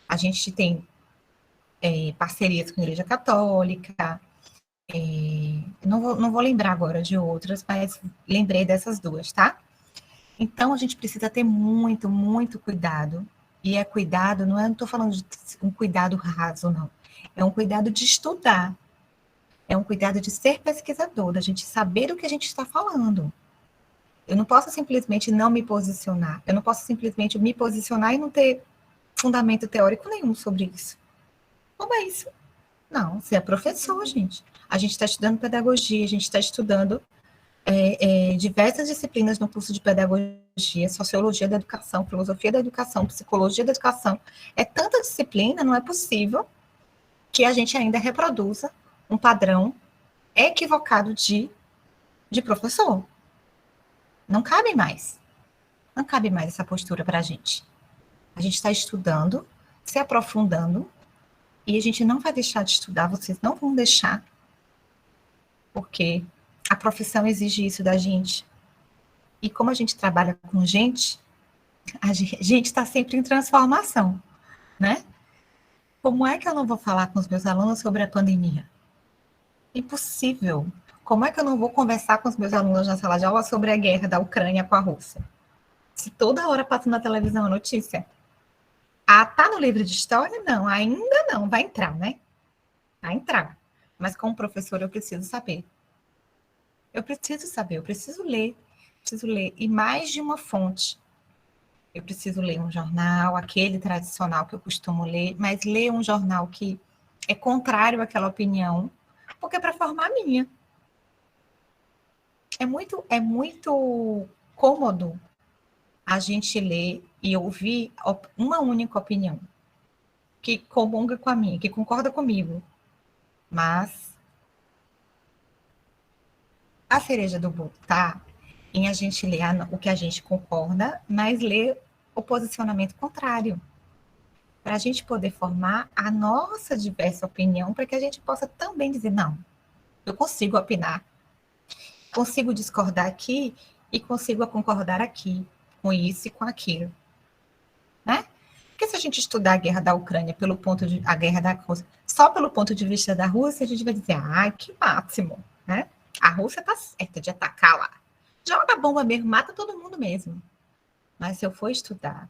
A gente tem parcerias com a Igreja Católica, não vou lembrar agora de outras, mas lembrei dessas duas, tá? Então, a gente precisa ter muito, muito cuidado. E cuidado, não estou falando de um cuidado raso, não. É um cuidado de estudar. É um cuidado de ser pesquisador, da gente saber o que a gente está falando. Eu não posso simplesmente não me posicionar. Eu não posso simplesmente me posicionar e não ter fundamento teórico nenhum sobre isso. Como é isso? Não, você é professor, gente. A gente está estudando pedagogia, a gente está estudando diversas disciplinas no curso de pedagogia, sociologia da educação, filosofia da educação, psicologia da educação. É tanta disciplina, não é possível que a gente ainda reproduza um padrão equivocado de professor. Não cabe mais. Não cabe mais essa postura para a gente. A gente está estudando, se aprofundando E a gente não vai deixar de estudar, vocês não vão deixar, porque a profissão exige isso da gente. E como a gente trabalha com gente, a gente está sempre em transformação, né? Como é que eu não vou falar com os meus alunos sobre a pandemia? Impossível. Como é que eu não vou conversar com os meus alunos na sala de aula sobre a guerra da Ucrânia com a Rússia? Se toda hora passa na televisão a notícia. Ah, tá no livro de história? Não, ainda não. Vai entrar, né? Vai entrar. Mas como professor eu preciso saber. Eu preciso saber, eu preciso ler. Preciso ler. E mais de uma fonte. Eu preciso ler um jornal, aquele tradicional que eu costumo ler, mas ler um jornal que é contrário àquela opinião, porque é para formar a minha. É muito cômodo a gente ler e ouvir uma única opinião, que comunga com a minha, que concorda comigo. Mas a cereja do bolo tá em a gente ler o que a gente concorda, mas ler o posicionamento contrário, para a gente poder formar a nossa diversa opinião, para que a gente possa também dizer, não, eu consigo opinar, consigo discordar aqui e consigo concordar aqui, com isso e com aquilo, né? Porque se a gente estudar a guerra da Ucrânia a guerra da Rússia, só pelo ponto de vista da Rússia, a gente vai dizer, que máximo, né? A Rússia tá certa de atacar lá. Joga bomba mesmo, mata todo mundo mesmo. Mas se eu for estudar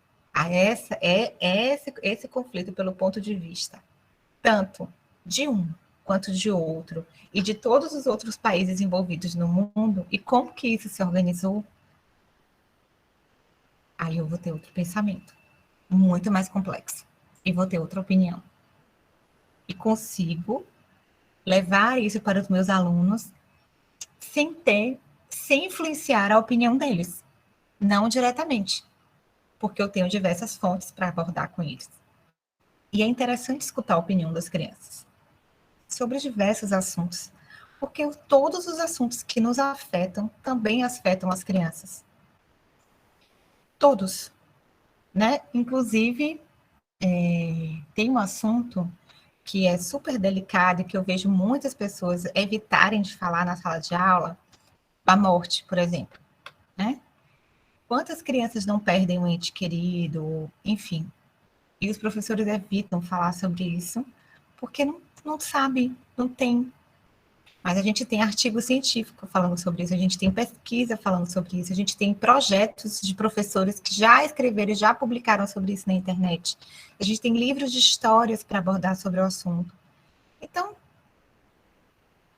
esse conflito pelo ponto de vista tanto de um quanto de outro e de todos os outros países envolvidos no mundo e como que isso se organizou, aí eu vou ter outro pensamento, muito mais complexo, e vou ter outra opinião. E consigo levar isso para os meus alunos sem influenciar a opinião deles, não diretamente, porque eu tenho diversas fontes para abordar com eles. E é interessante escutar a opinião das crianças sobre diversos assuntos, porque todos os assuntos que nos afetam também afetam as crianças. Todos, né? Inclusive, tem um assunto que é super delicado e que eu vejo muitas pessoas evitarem de falar na sala de aula, a morte, por exemplo, né? Quantas crianças não perdem um ente querido, enfim. E os professores evitam falar sobre isso, porque não sabe, não tem. Mas a gente tem artigo científico falando sobre isso, a gente tem pesquisa falando sobre isso, a gente tem projetos de professores que já escreveram e já publicaram sobre isso na internet. A gente tem livros de histórias para abordar sobre o assunto. Então,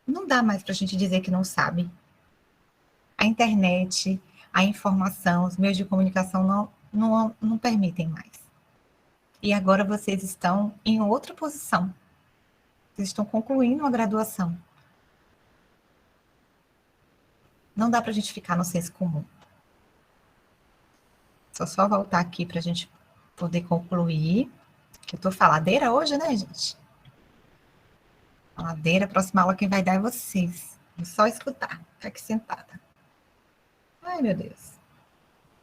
não dá mais para a gente dizer que não sabe. A internet, a informação, os meios de comunicação não permitem mais. E agora vocês estão em outra posição. Vocês estão concluindo uma graduação. Não dá para a gente ficar no senso comum. Só voltar aqui para a gente poder concluir. Que eu estou faladeira hoje, né, gente? Faladeira, a próxima aula quem vai dar é vocês. É só escutar. Fica aqui sentada. Ai, meu Deus.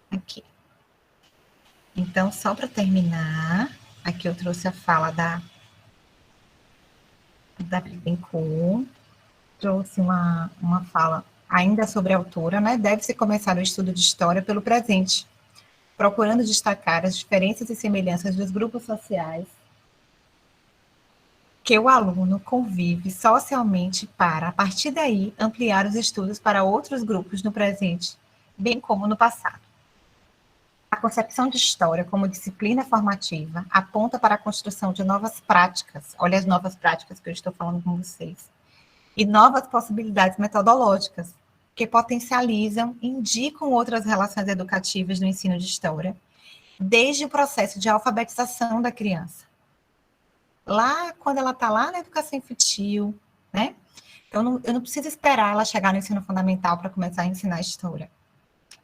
Aqui. Então, só para terminar, aqui eu trouxe a fala da Bittencourt, trouxe uma fala ainda sobre a autora, né? Deve-se começar o estudo de história pelo presente, procurando destacar as diferenças e semelhanças dos grupos sociais que o aluno convive socialmente para, a partir daí, ampliar os estudos para outros grupos no presente, bem como no passado. A concepção de história como disciplina formativa aponta para a construção de novas práticas, olha as novas práticas que eu estou falando com vocês, e novas possibilidades metodológicas que potencializam e indicam outras relações educativas no ensino de história, desde o processo de alfabetização da criança. Lá, quando ela está lá na educação infantil, né? Então, eu não preciso esperar ela chegar no ensino fundamental para começar a ensinar história.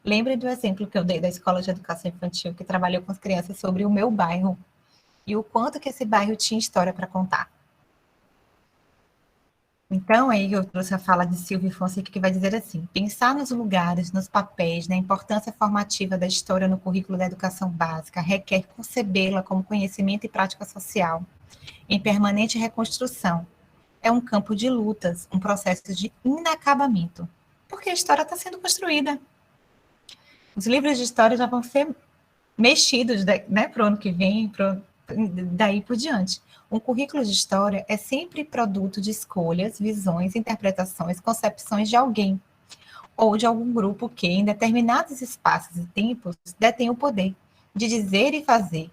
Lembre do exemplo que eu dei da escola de educação infantil, que trabalhou com as crianças sobre o meu bairro e o quanto que esse bairro tinha história para contar. Então, aí eu trouxe a fala de Silvia Fonseca, que vai dizer assim: pensar nos lugares, nos papéis, na importância formativa da história no currículo da educação básica requer concebê-la como conhecimento e prática social, em permanente reconstrução. É um campo de lutas, um processo de inacabamento, porque a história está sendo construída. Os livros de história já vão ser mexidos, né, para o ano que vem, daí por diante. Um currículo de história é sempre produto de escolhas, visões, interpretações, concepções de alguém, ou de algum grupo que, em determinados espaços e tempos, detém o poder de dizer e fazer.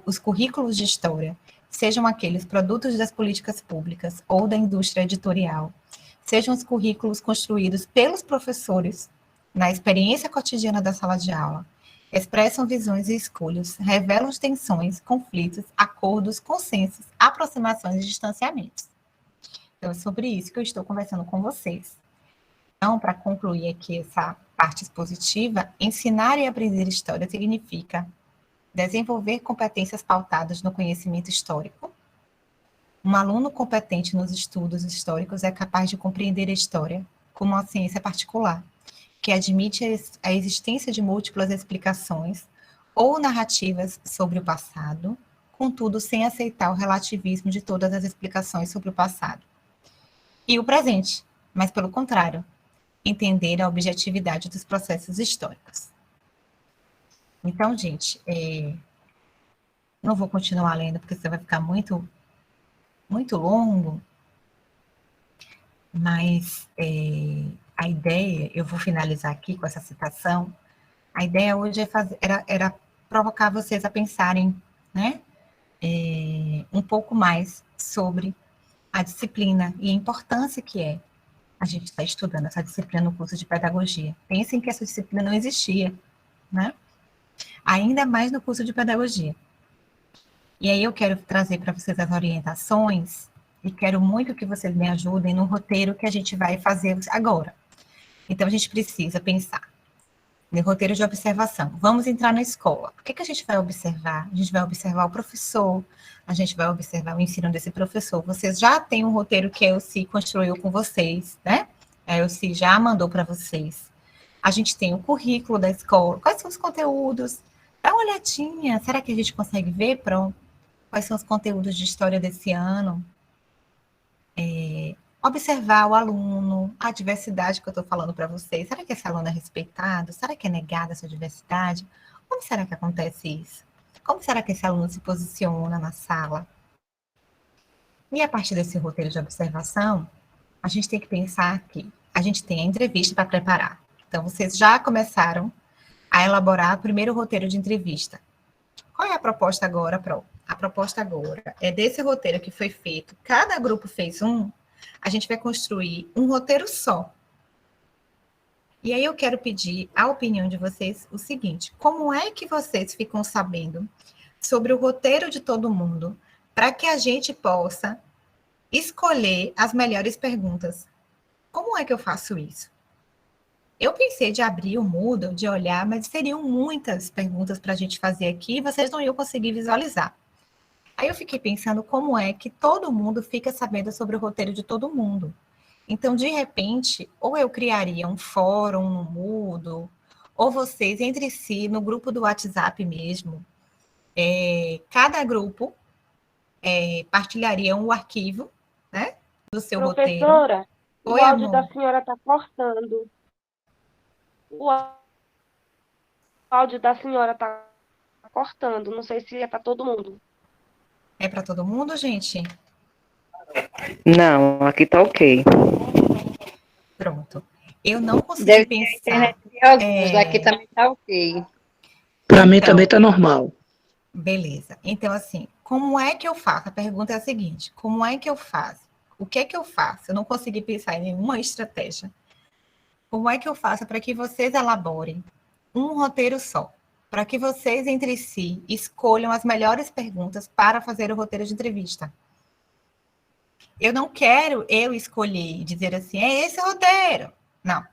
Os currículos de história, sejam aqueles produtos das políticas públicas ou da indústria editorial, sejam os currículos construídos pelos professores na experiência cotidiana da sala de aula, expressam visões e escolhas, revelam tensões, conflitos, acordos, consensos, aproximações e distanciamentos. Então, é sobre isso que eu estou conversando com vocês. Então, para concluir aqui essa parte expositiva, ensinar e aprender história significa desenvolver competências pautadas no conhecimento histórico. Um aluno competente nos estudos históricos é capaz de compreender a história como uma ciência particular, que admite a existência de múltiplas explicações ou narrativas sobre o passado, contudo, sem aceitar o relativismo de todas as explicações sobre o passado. E o presente, mas pelo contrário, entender a objetividade dos processos históricos. Então, gente, não vou continuar lendo, porque você vai ficar muito longo, mas a ideia, eu vou finalizar aqui com essa citação, a ideia hoje era provocar vocês a pensarem, né, um pouco mais sobre a disciplina e a importância que é a gente estar estudando essa disciplina no curso de pedagogia. Pensem que essa disciplina não existia, né? Ainda mais no curso de pedagogia. E aí eu quero trazer para vocês as orientações e quero muito que vocês me ajudem no roteiro que a gente vai fazer agora. Então, a gente precisa pensar no roteiro de observação. Vamos entrar na escola. O que a gente vai observar? A gente vai observar o professor, a gente vai observar o ensino desse professor. Vocês já têm um roteiro que a Elci construiu com vocês, né? A Elci já mandou para vocês. A gente tem o currículo da escola. Quais são os conteúdos? Dá uma olhadinha. Será que a gente consegue ver, quais são os conteúdos de história desse ano? Observar o aluno, a diversidade que eu estou falando para vocês. Será que esse aluno é respeitado? Será que é negada essa diversidade? Como será que acontece isso? Como será que esse aluno se posiciona na sala? E a partir desse roteiro de observação, a gente tem que pensar que a gente tem a entrevista para preparar. Então, vocês já começaram a elaborar o primeiro roteiro de entrevista. Qual é a proposta agora, Pro? A proposta agora é desse roteiro que foi feito, cada grupo fez um, a gente vai construir um roteiro só. E aí eu quero pedir a opinião de vocês o seguinte: como é que vocês ficam sabendo sobre o roteiro de todo mundo para que a gente possa escolher as melhores perguntas? Como é que eu faço isso? Eu pensei de abrir o Moodle, de olhar, mas seriam muitas perguntas para a gente fazer aqui e vocês não iam conseguir visualizar. Aí eu fiquei pensando como é que todo mundo fica sabendo sobre o roteiro de todo mundo. Então, de repente, ou eu criaria um fórum no Moodle, ou vocês entre si, no grupo do WhatsApp mesmo, cada grupo partilharia um arquivo, né, do seu roteiro. Professora, o Oi, áudio amor. da senhora está cortando. O áudio da senhora está cortando. Não sei se é para todo mundo. É para todo mundo, gente? Não, aqui tá ok. Pronto. Eu não consegui Deve ter a pensar. internet de alguns, aqui também tá ok. Para mim Então, também tá normal. beleza. Então, assim, como é que eu faço? A pergunta é a seguinte: como é que eu faço? O que é que eu faço? Eu não consegui pensar em nenhuma estratégia. Como é que eu faço para que vocês elaborem um roteiro só? Para que vocês, entre si, escolham as melhores perguntas para fazer o roteiro de entrevista. Eu não quero eu escolher e dizer assim, é esse o roteiro. Não.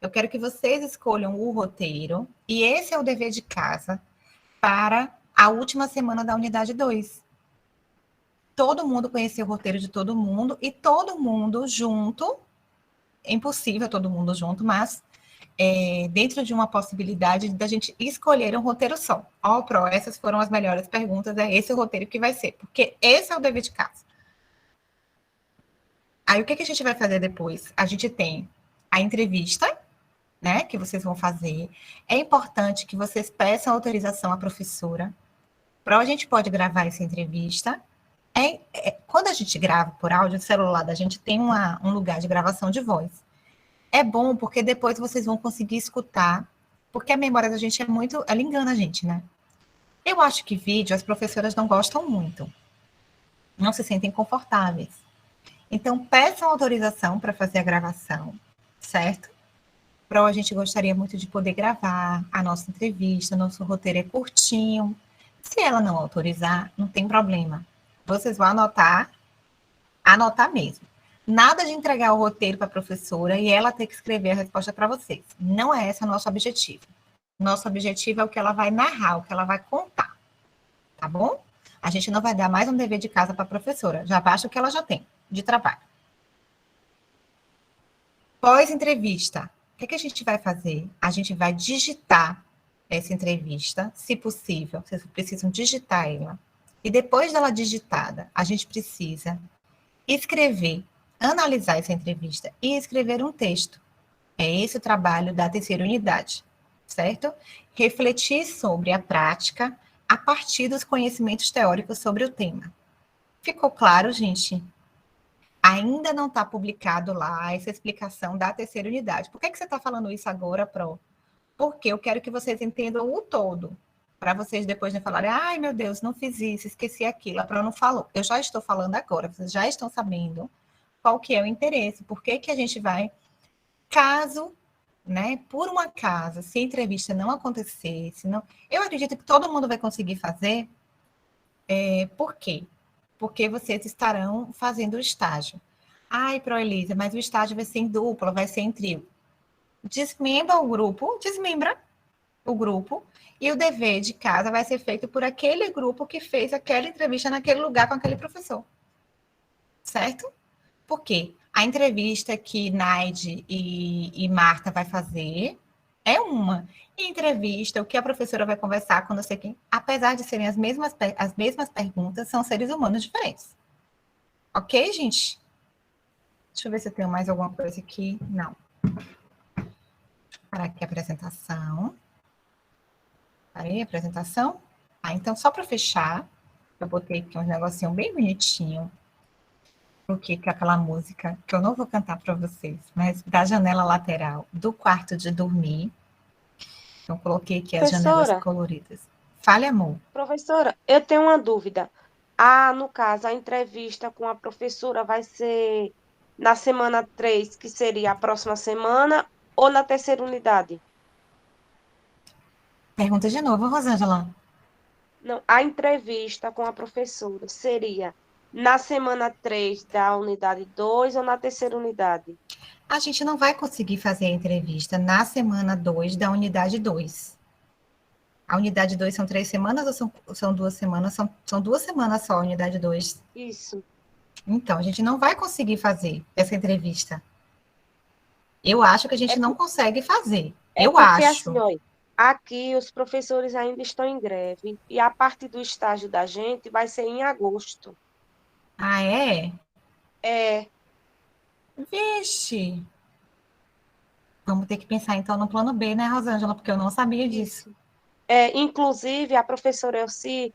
Eu quero que vocês escolham o roteiro e esse é o dever de casa para a última semana da unidade 2. Todo mundo conhecer o roteiro de todo mundo e todo mundo junto, é impossível todo mundo junto, mas dentro de uma possibilidade da gente escolher um roteiro só. Ó, Pro, essas foram as melhores perguntas, é esse o roteiro que vai ser, porque esse é o dever de casa. Aí, o que a gente vai fazer depois? A gente tem a entrevista, né, que vocês vão fazer. É importante que vocês peçam autorização à professora. A gente pode gravar essa entrevista. Quando a gente grava por áudio, o celular da gente tem um lugar de gravação de voz. É bom porque depois vocês vão conseguir escutar, porque a memória da gente ela engana a gente, né? Eu acho que vídeo as professoras não gostam muito, não se sentem confortáveis. Então, peçam autorização para fazer a gravação, certo? A gente gostaria muito de poder gravar a nossa entrevista, nosso roteiro é curtinho. Se ela não autorizar, não tem problema. Vocês vão anotar mesmo. Nada de entregar o roteiro para a professora e ela ter que escrever a resposta para vocês. Não é esse o nosso objetivo. Nosso objetivo é o que ela vai narrar, o que ela vai contar. Tá bom? A gente não vai dar mais um dever de casa para a professora. Já basta o que ela já tem de trabalho. Pós-entrevista. O que a gente vai fazer? A gente vai digitar essa entrevista, se possível. Vocês precisam digitar ela. E depois dela digitada, a gente precisa escrever, analisar essa entrevista e escrever um texto. É esse o trabalho da terceira unidade, certo? Refletir sobre a prática a partir dos conhecimentos teóricos sobre o tema. Ficou claro, gente? Ainda não está publicado lá essa explicação da terceira unidade. Por que você está falando isso agora, Pro? Porque eu quero que vocês entendam o todo, para vocês depois não falarem, ai, meu Deus, não fiz isso, esqueci aquilo, a Pro não falou. Eu já estou falando agora, vocês já estão sabendo qual que é o interesse, por que a gente vai, caso, né, por um acaso, se a entrevista não acontecer, eu acredito que todo mundo vai conseguir fazer, por quê? Porque vocês estarão fazendo o estágio. Ai, Pro Elisa, mas o estágio vai ser em dupla, vai ser em trio. Desmembra o grupo, e o dever de casa vai ser feito por aquele grupo que fez aquela entrevista naquele lugar com aquele professor. Certo? Por quê? A entrevista que Naide e Marta vai fazer é uma. E entrevista, o que a professora vai conversar com não sei quem, apesar de serem as mesmas perguntas, são seres humanos diferentes. Ok, gente? Deixa eu ver se eu tenho mais alguma coisa aqui. Não. Para aqui a apresentação. Parei a apresentação. Então, só para fechar, eu botei aqui um negocinho bem bonitinho. Porque que aquela música, que eu não vou cantar para vocês, mas da janela lateral do quarto de dormir. Então, coloquei aqui as janelas coloridas. Fale, amor. Professora, eu tenho uma dúvida. No caso, a entrevista com a professora vai ser na semana 3, que seria a próxima semana, ou na terceira unidade? Pergunta de novo, Rosângela. Não, a entrevista com a professora seria na semana 3 da unidade 2 ou na terceira unidade? A gente não vai conseguir fazer a entrevista na semana 2 da unidade 2. A unidade 2 são 3 semanas ou são 2 semanas? São 2 semanas só a unidade 2. Isso. Então, a gente não vai conseguir fazer essa entrevista. Eu acho que a gente não consegue fazer. Eu porque, acho. Assim, olha, aqui os professores ainda estão em greve e a parte do estágio da gente vai ser em agosto. Ah, é? É. Vixe. Vamos ter que pensar, então, no plano B, né, Rosângela? Porque eu não sabia disso. Inclusive, a professora Elci,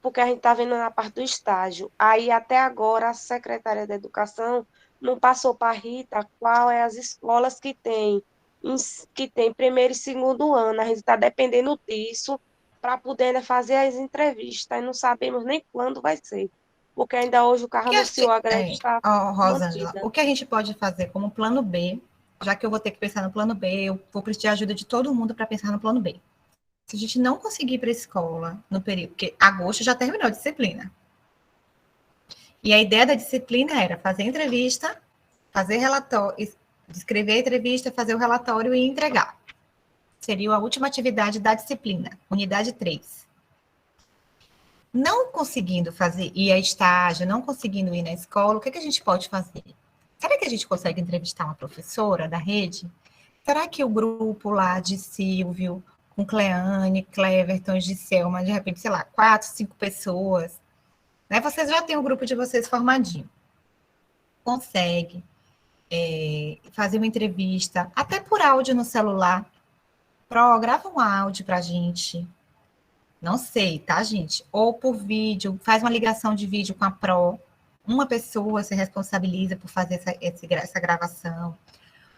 porque a gente está vendo na parte do estágio. Aí, até agora, a secretária da Educação não passou para a Rita qual é as escolas que tem primeiro e segundo ano. A gente está dependendo disso para poder fazer as entrevistas. E não sabemos nem quando vai ser. Porque ainda hoje o carro anunciou a greve está Rosângela, mantida. o que a gente pode fazer como plano B, já que eu vou ter que pensar no plano B, eu vou precisar de ajuda de todo mundo para pensar no plano B. Se a gente não conseguir ir para a escola no período, porque agosto já terminou a disciplina. E a ideia da disciplina era fazer entrevista, fazer relatório, escrever a entrevista, fazer o relatório e entregar. Seria a última atividade da disciplina, unidade 3. Não conseguindo ir a estágio, não conseguindo ir na escola, o que a gente pode fazer? Será que a gente consegue entrevistar uma professora da rede Será que o grupo lá de Silvio, com Cleane, Cleverton, Giselma, de repente, sei lá, 4, 5 pessoas, né? Vocês já têm o grupo de vocês formadinho. Consegue fazer uma entrevista, até por áudio no celular. Grava um áudio pra gente. Não sei, tá, gente? Ou por vídeo, faz uma ligação de vídeo com a Pro. Uma pessoa se responsabiliza por fazer essa gravação.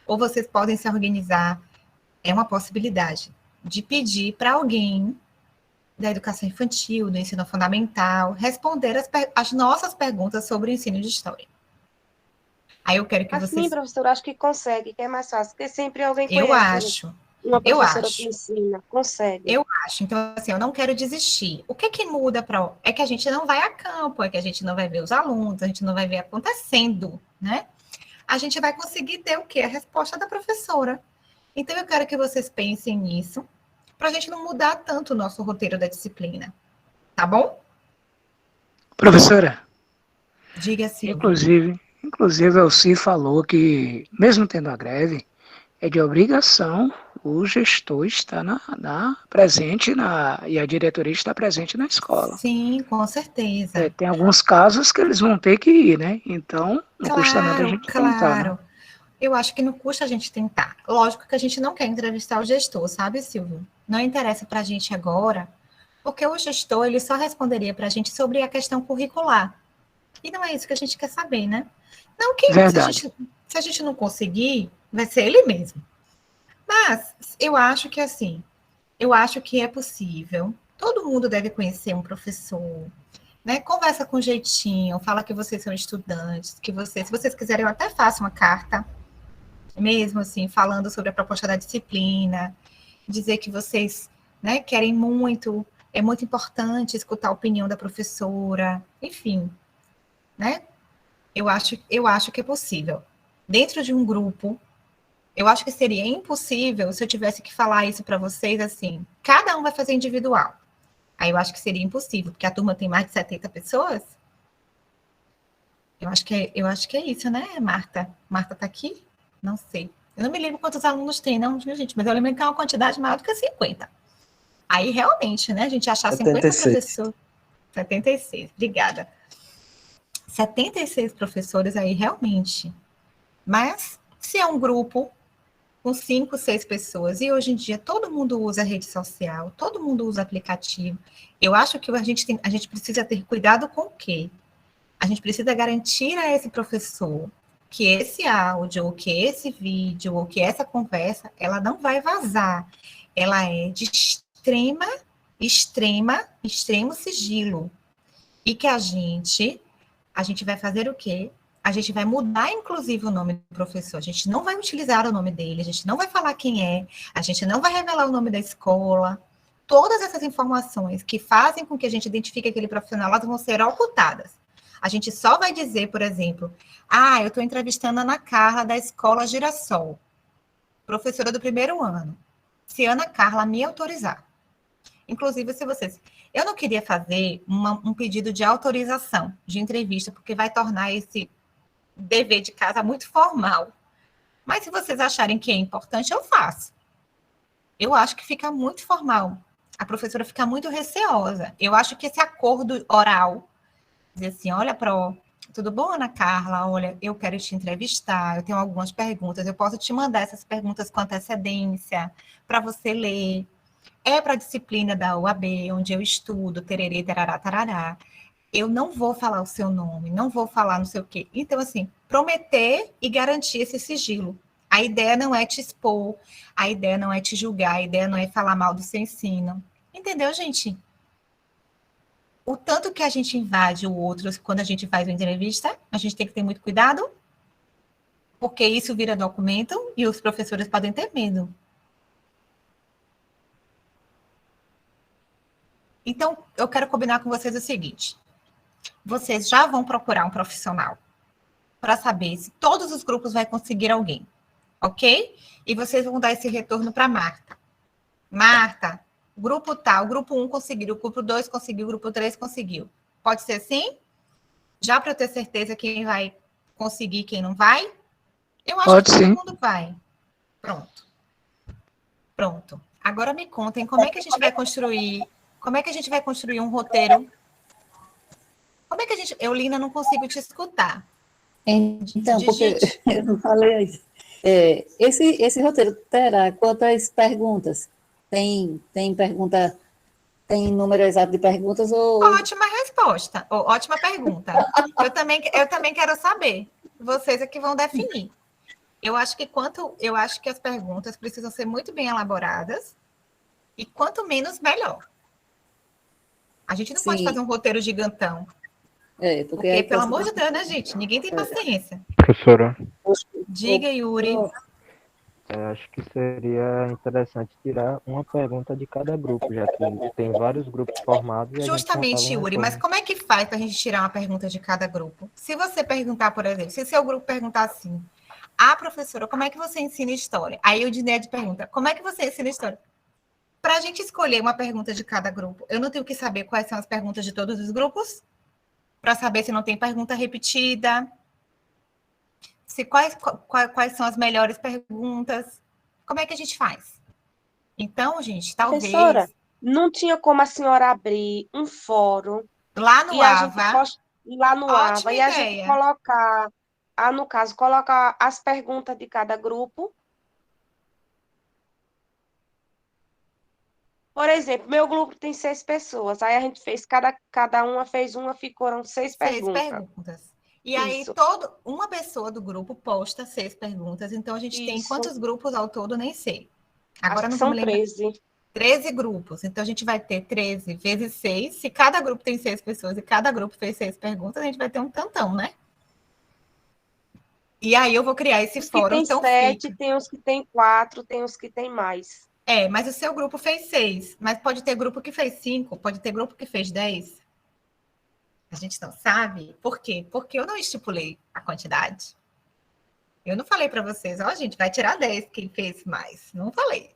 Ou vocês podem se organizar. É uma possibilidade de pedir para alguém da educação infantil, do ensino fundamental, responder as nossas perguntas sobre o ensino de história. Aí eu quero que Assim, vocês... professora, acho que consegue, que é mais fácil, porque sempre alguém Eu conhece, acho. uma Eu professora acho. que ensina, consegue. Eu acho. Então, assim, eu não quero desistir. O que muda para... É que a gente não vai a campo, é que a gente não vai ver os alunos, a gente não vai ver acontecendo, né? A gente vai conseguir ter o quê? A resposta da professora. Então, eu quero que vocês pensem nisso, para a gente não mudar tanto o nosso roteiro da disciplina. Tá bom? Professora, Diga, Silvio. inclusive a Elci falou que, mesmo tendo a greve, é de obrigação o gestor estar presente e a diretoria estar presente na escola. Sim, com certeza. Tem alguns casos que eles vão ter que ir, né? Então, não custa nada a gente tentar, né? Eu acho que não custa a gente tentar. Lógico que a gente não quer entrevistar o gestor, sabe, Silvio? Não interessa para a gente agora, porque o gestor ele só responderia para a gente sobre a questão curricular. E não é isso que a gente quer saber, né? Não que se a gente não conseguir, vai ser ele mesmo. Mas eu acho que assim, eu acho que é possível. Todo mundo deve conhecer um professor, né? Conversa com jeitinho, fala que vocês são estudantes, que vocês, se vocês quiserem, eu até faço uma carta, mesmo assim, falando sobre a proposta da disciplina, dizer que vocês, né, querem muito, é muito importante escutar a opinião da professora, enfim, né? Eu acho que é possível. Dentro de um grupo, eu acho que seria impossível se eu tivesse que falar isso para vocês assim, cada um vai fazer individual. Aí eu acho que seria impossível, porque a turma tem mais de 70 pessoas. Eu acho que é isso, né, Marta? Marta tá aqui? Não sei. Eu não me lembro quantos alunos tem, não, gente, mas eu lembro que é uma quantidade maior do que 50. Aí, realmente, né, a gente achar 76. 50 professores... 76, obrigada. 76 professores aí, realmente. Mas, se é um grupo com 5, 6 pessoas, e hoje em dia todo mundo usa rede social, todo mundo usa aplicativo, eu acho que a gente precisa ter cuidado com o quê? A gente precisa garantir a esse professor que esse áudio, ou que esse vídeo, ou que essa conversa, ela não vai vazar. Ela é de extremo sigilo. E que a gente vai fazer o quê? A gente vai mudar, inclusive, o nome do professor. A gente não vai utilizar o nome dele, a gente não vai falar quem é, a gente não vai revelar o nome da escola. Todas essas informações que fazem com que a gente identifique aquele profissional, elas vão ser ocultadas. A gente só vai dizer, por exemplo, eu estou entrevistando a Ana Carla da Escola Girassol, professora do primeiro ano. Se Ana Carla me autorizar. Inclusive, eu não queria fazer um pedido de autorização de entrevista, porque vai tornar esse dever de casa muito formal. Mas se vocês acharem que é importante, eu faço. Eu acho que fica muito formal. A professora fica muito receosa. Eu acho que esse acordo oral, dizer assim, olha, tudo bom, Ana Carla? Olha, eu quero te entrevistar, eu tenho algumas perguntas, eu posso te mandar essas perguntas com antecedência para você ler. É para a disciplina da UAB, onde eu estudo, tererê, tarará, tarará. Eu não vou falar o seu nome, não vou falar não sei o quê. Então, assim, prometer e garantir esse sigilo. A ideia não é te expor, a ideia não é te julgar, a ideia não é falar mal do seu ensino. Entendeu, gente? O tanto que a gente invade o outro quando a gente faz uma entrevista, a gente tem que ter muito cuidado, porque isso vira documento e os professores podem ter medo. Então, eu quero combinar com vocês o seguinte. Vocês já vão procurar um profissional para saber se todos os grupos vão conseguir alguém, ok? E vocês vão dar esse retorno para Marta. Marta, grupo tal, grupo 1 conseguiu, grupo 2 conseguiu, grupo 3 conseguiu. Pode ser assim? Já para eu ter certeza quem vai conseguir e quem não vai? Eu acho Pode que sim. todo mundo vai. Pronto. Pronto. Agora me contem como é que a gente vai construir, um roteiro? Como é que a gente, Eulina, não consigo te escutar. Então, porque Digite. eu não falei isso. Esse roteiro terá quantas perguntas? Tem pergunta, tem número exato de perguntas ou... Ótima resposta, ou ótima pergunta. Eu também quero saber. Vocês é que vão definir. Eu acho que as perguntas precisam ser muito bem elaboradas e quanto menos, melhor. A gente não pode Sim. fazer um roteiro gigantão. Porque Porque, aí pelo amor de Deus, né, gente? Ninguém tem paciência. Professora, Diga, Yuri. acho que seria interessante tirar uma pergunta de cada grupo, já que tem vários grupos formados e a gente não Justamente, sabe Yuri, mas como é que faz para a gente tirar uma pergunta de cada grupo? Se você perguntar, por exemplo, se seu grupo perguntar assim, professora, como é que você ensina história? Aí o Dined pergunta, como é que você ensina história? Para a gente escolher uma pergunta de cada grupo, eu não tenho que saber quais são as perguntas de todos os grupos? Para saber se não tem pergunta repetida? Se quais são as melhores perguntas? Como é que a gente faz? Então, gente, Professora, talvez não tinha como a senhora abrir um fórum lá no e a gente AVA, lá no ótima AVA e a gente ideia. colocar, no caso, colocar as perguntas de cada grupo. Por exemplo, meu grupo tem 6 pessoas, aí a gente fez, cada uma fez uma, ficaram 6 6 perguntas. perguntas. E aí, Isso, uma pessoa do grupo posta 6 perguntas. Então, a gente tem isso. quantos grupos ao todo? Nem sei. Acho Agora que não vou são me lembrar. 13. 13 grupos. Então, a gente vai ter 13 vezes 6. Se cada grupo tem 6 pessoas e cada grupo fez 6 perguntas, a gente vai ter um tantão, né? E aí, eu vou criar esse Os que fórum, tem então 7, fica. tem os que tem 4, tem os que tem mais. Mas o seu grupo fez 6. Mas pode ter grupo que fez 5, pode ter grupo que fez 10. A gente não sabe. Por quê? Porque eu não estipulei a quantidade. Eu não falei para vocês, gente, vai tirar 10 quem fez mais. Não falei.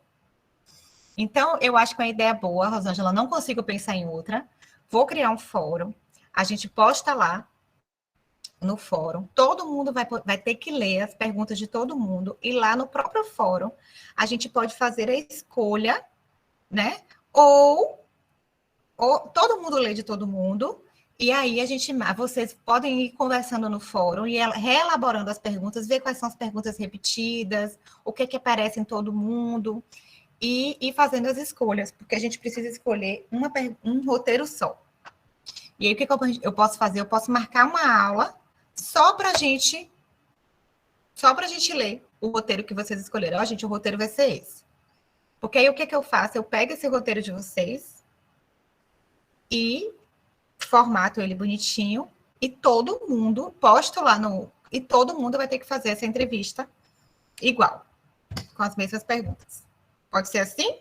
Então, eu acho que é uma ideia boa, Rosângela. Não consigo pensar em outra. Vou criar um fórum. A gente posta lá no fórum. Todo mundo vai ter que ler as perguntas de todo mundo. E lá no próprio fórum, a gente pode fazer a escolha, né? Ou todo mundo lê de todo mundo. E aí vocês podem ir conversando no fórum e reelaborando as perguntas, ver quais são as perguntas repetidas, o que aparece em todo mundo, e fazendo as escolhas, porque a gente precisa escolher um roteiro só. E aí, o que eu posso fazer? Eu posso marcar uma aula só para a gente ler o roteiro que vocês escolheram. Gente, o roteiro vai ser esse. Porque aí, o que eu faço? Eu pego esse roteiro de vocês e formato ele bonitinho e todo mundo posto lá e todo mundo vai ter que fazer essa entrevista igual, com as mesmas perguntas. Pode ser assim?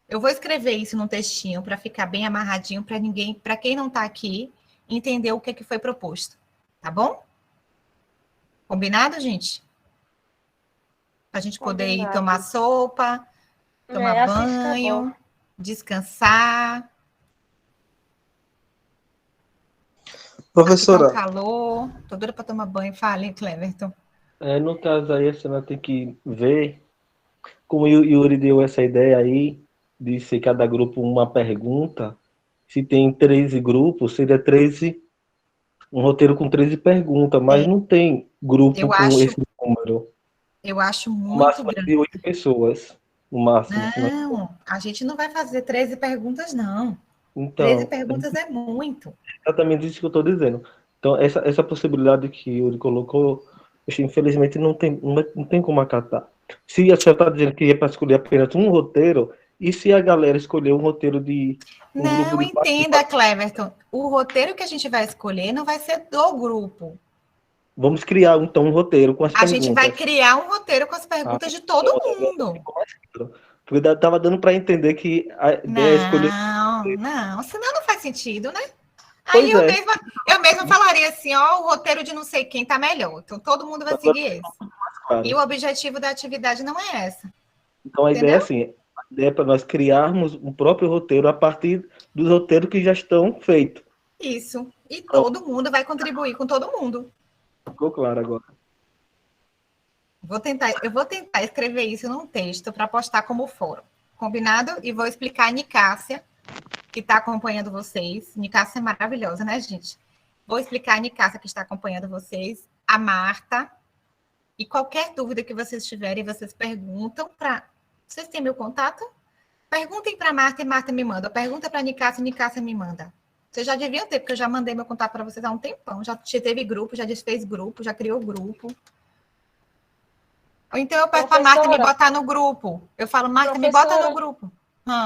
Eu vou escrever isso num textinho para ficar bem amarradinho para quem não está aqui, entender o que foi proposto. Tá bom? Combinado, gente? Para a gente poder ir tomar sopa, tomar Assim fica banho, bom. descansar. Professora, Aqui tá um calor. Tô doida para tomar banho. Fale, Cleverton. no caso aí, a senhora tem que ver, como o Yuri deu essa ideia aí, de ser cada grupo uma pergunta, se tem 13 grupos, seria 13, um roteiro com 13 perguntas, mas não tem grupo Eu com acho, esse número. eu acho O muito máximo é grande. de 8 pessoas, no máximo. Não, a gente não vai fazer 13 perguntas, não. 13 Então, perguntas é muito. exatamente isso que eu estou dizendo. Então, essa possibilidade que o Yuri colocou, infelizmente não tem como acatar. Se a senhora está dizendo que é para escolher apenas um roteiro, e se a galera escolher um roteiro de um grupo Não, de entenda, Cleverton. O roteiro que a gente vai escolher não vai ser do grupo. Vamos criar, então, um roteiro com as A gente vai perguntas. criar um roteiro com as perguntas de todo mundo. Porque estava dando para entender que a ideia é escolher. Não, senão não faz sentido, né? Pois Aí eu mesma falaria assim, o roteiro de não sei quem tá melhor. Então todo mundo vai seguir esse. claro. E o objetivo da atividade não é essa. Então a Entendeu? ideia é assim, a ideia é para nós criarmos um próprio roteiro a partir dos roteiros que já estão feitos. Isso. E todo mundo vai contribuir com todo mundo. Ficou claro agora. Eu vou tentar escrever isso num texto para postar como fórum. Combinado? E vou explicar a Nicássia, que está acompanhando vocês. Nicássia é maravilhosa, né, gente? Vou explicar a Nicássia, que está acompanhando vocês, a Marta. E qualquer dúvida que vocês tiverem, vocês perguntam para... Vocês têm meu contato? Perguntem para a Marta e Marta me manda. Pergunta para a Nicássia e Nicássia me manda. Vocês já deviam ter, porque eu já mandei meu contato para vocês há um tempão. Já teve grupo, já desfez grupo, já criou grupo. Ou então eu peço para a Marta me botar no grupo. Eu falo, Marta, me bota no grupo.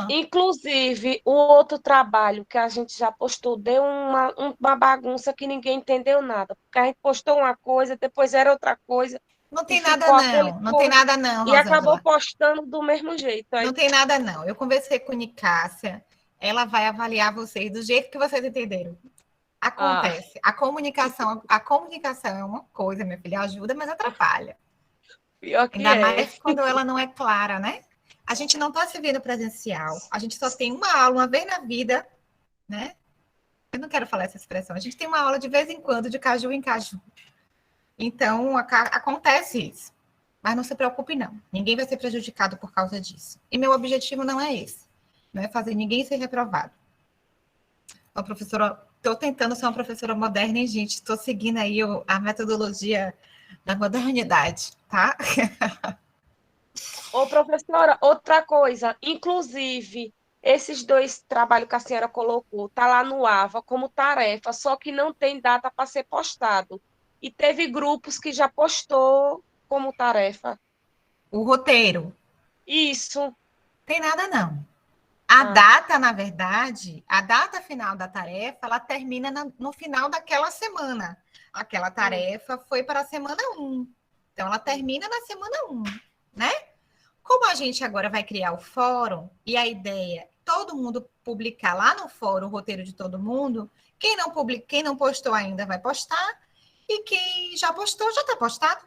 Inclusive, o outro trabalho que a gente já postou deu uma bagunça que ninguém entendeu nada. Porque a gente postou uma coisa, depois era outra coisa. Não tem nada não, não tem nada não, Rosângela. E acabou postando do mesmo jeito. Aí... Não tem nada não. Eu conversei com a Nicássia, ela vai avaliar vocês do jeito que vocês entenderam. Acontece. A comunicação é uma coisa, minha filha, ajuda, mas atrapalha. Pior que Ainda mais quando ela não é clara, né? A gente não está se vendo presencial. A gente só tem uma aula uma vez na vida, né? Eu não quero falar essa expressão. A gente tem uma aula de vez em quando, de caju em caju. Então, acontece isso. Mas não se preocupe, não. Ninguém vai ser prejudicado por causa disso. E meu objetivo não é esse. Não é fazer ninguém ser reprovado. Então, professora, estou tentando ser uma professora moderna, hein, gente? Estou seguindo aí a metodologia da modernidade, tá? Ô, professora, outra coisa. Inclusive, esses 2 trabalhos que a senhora colocou, tá lá no AVA como tarefa, só que não tem data para ser postado. E teve grupos que já postou como tarefa. O roteiro. Isso. Tem nada, não. A data, na verdade, a data final da tarefa, ela termina no final daquela semana. Aquela tarefa foi para a semana 1. Então, ela termina na semana 1, né? Como a gente agora vai criar o fórum, e a ideia é todo mundo publicar lá no fórum o roteiro de todo mundo, quem não postou ainda vai postar, e quem já postou, já está postado.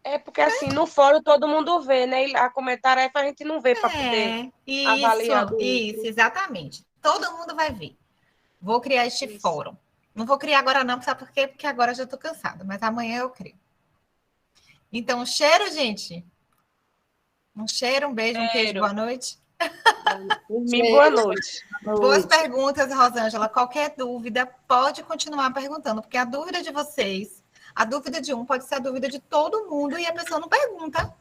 É porque, assim, no fórum todo mundo vê, né? E lá como é tarefa, a gente não vê para poder avaliar. Isso, exatamente. Todo mundo vai ver. Vou criar este fórum. Não vou criar agora não, sabe por quê? Porque agora já estou cansada, mas amanhã eu crio. Então, cheiro, gente. Um cheiro, um beijo, um queijo, boa noite. Boa noite. Boas perguntas, Rosângela. Qualquer dúvida, pode continuar perguntando, porque a dúvida de vocês, a dúvida de um pode ser a dúvida de todo mundo e a pessoa não pergunta.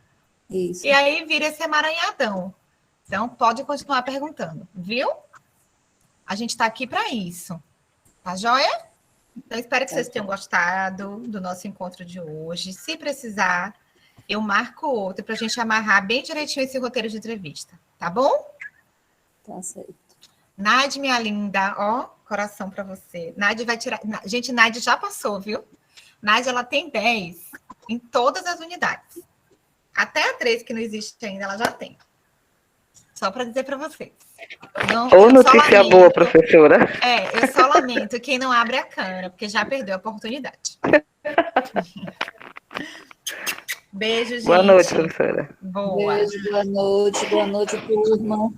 Isso. E aí vira esse emaranhadão. Então, pode continuar perguntando, viu? A gente está aqui para isso. Tá joia? Então, espero que vocês tenham gostado do nosso encontro de hoje. Se precisar, eu marco outro para a gente amarrar bem direitinho esse roteiro de entrevista. Tá bom? Tá certo. Nádia, minha linda, ó, coração para você. Nádia vai tirar... Gente, Nádia já passou, viu? Nádia, ela tem 10 em todas as unidades. Até a 3, que não existe ainda, ela já tem. Só para dizer para vocês. Ou notícia boa, professora. Eu só lamento quem não abre a câmera, porque já perdeu a oportunidade. Beijo, gente. Boa noite, professora. Boa. Beijo, boa noite, turma.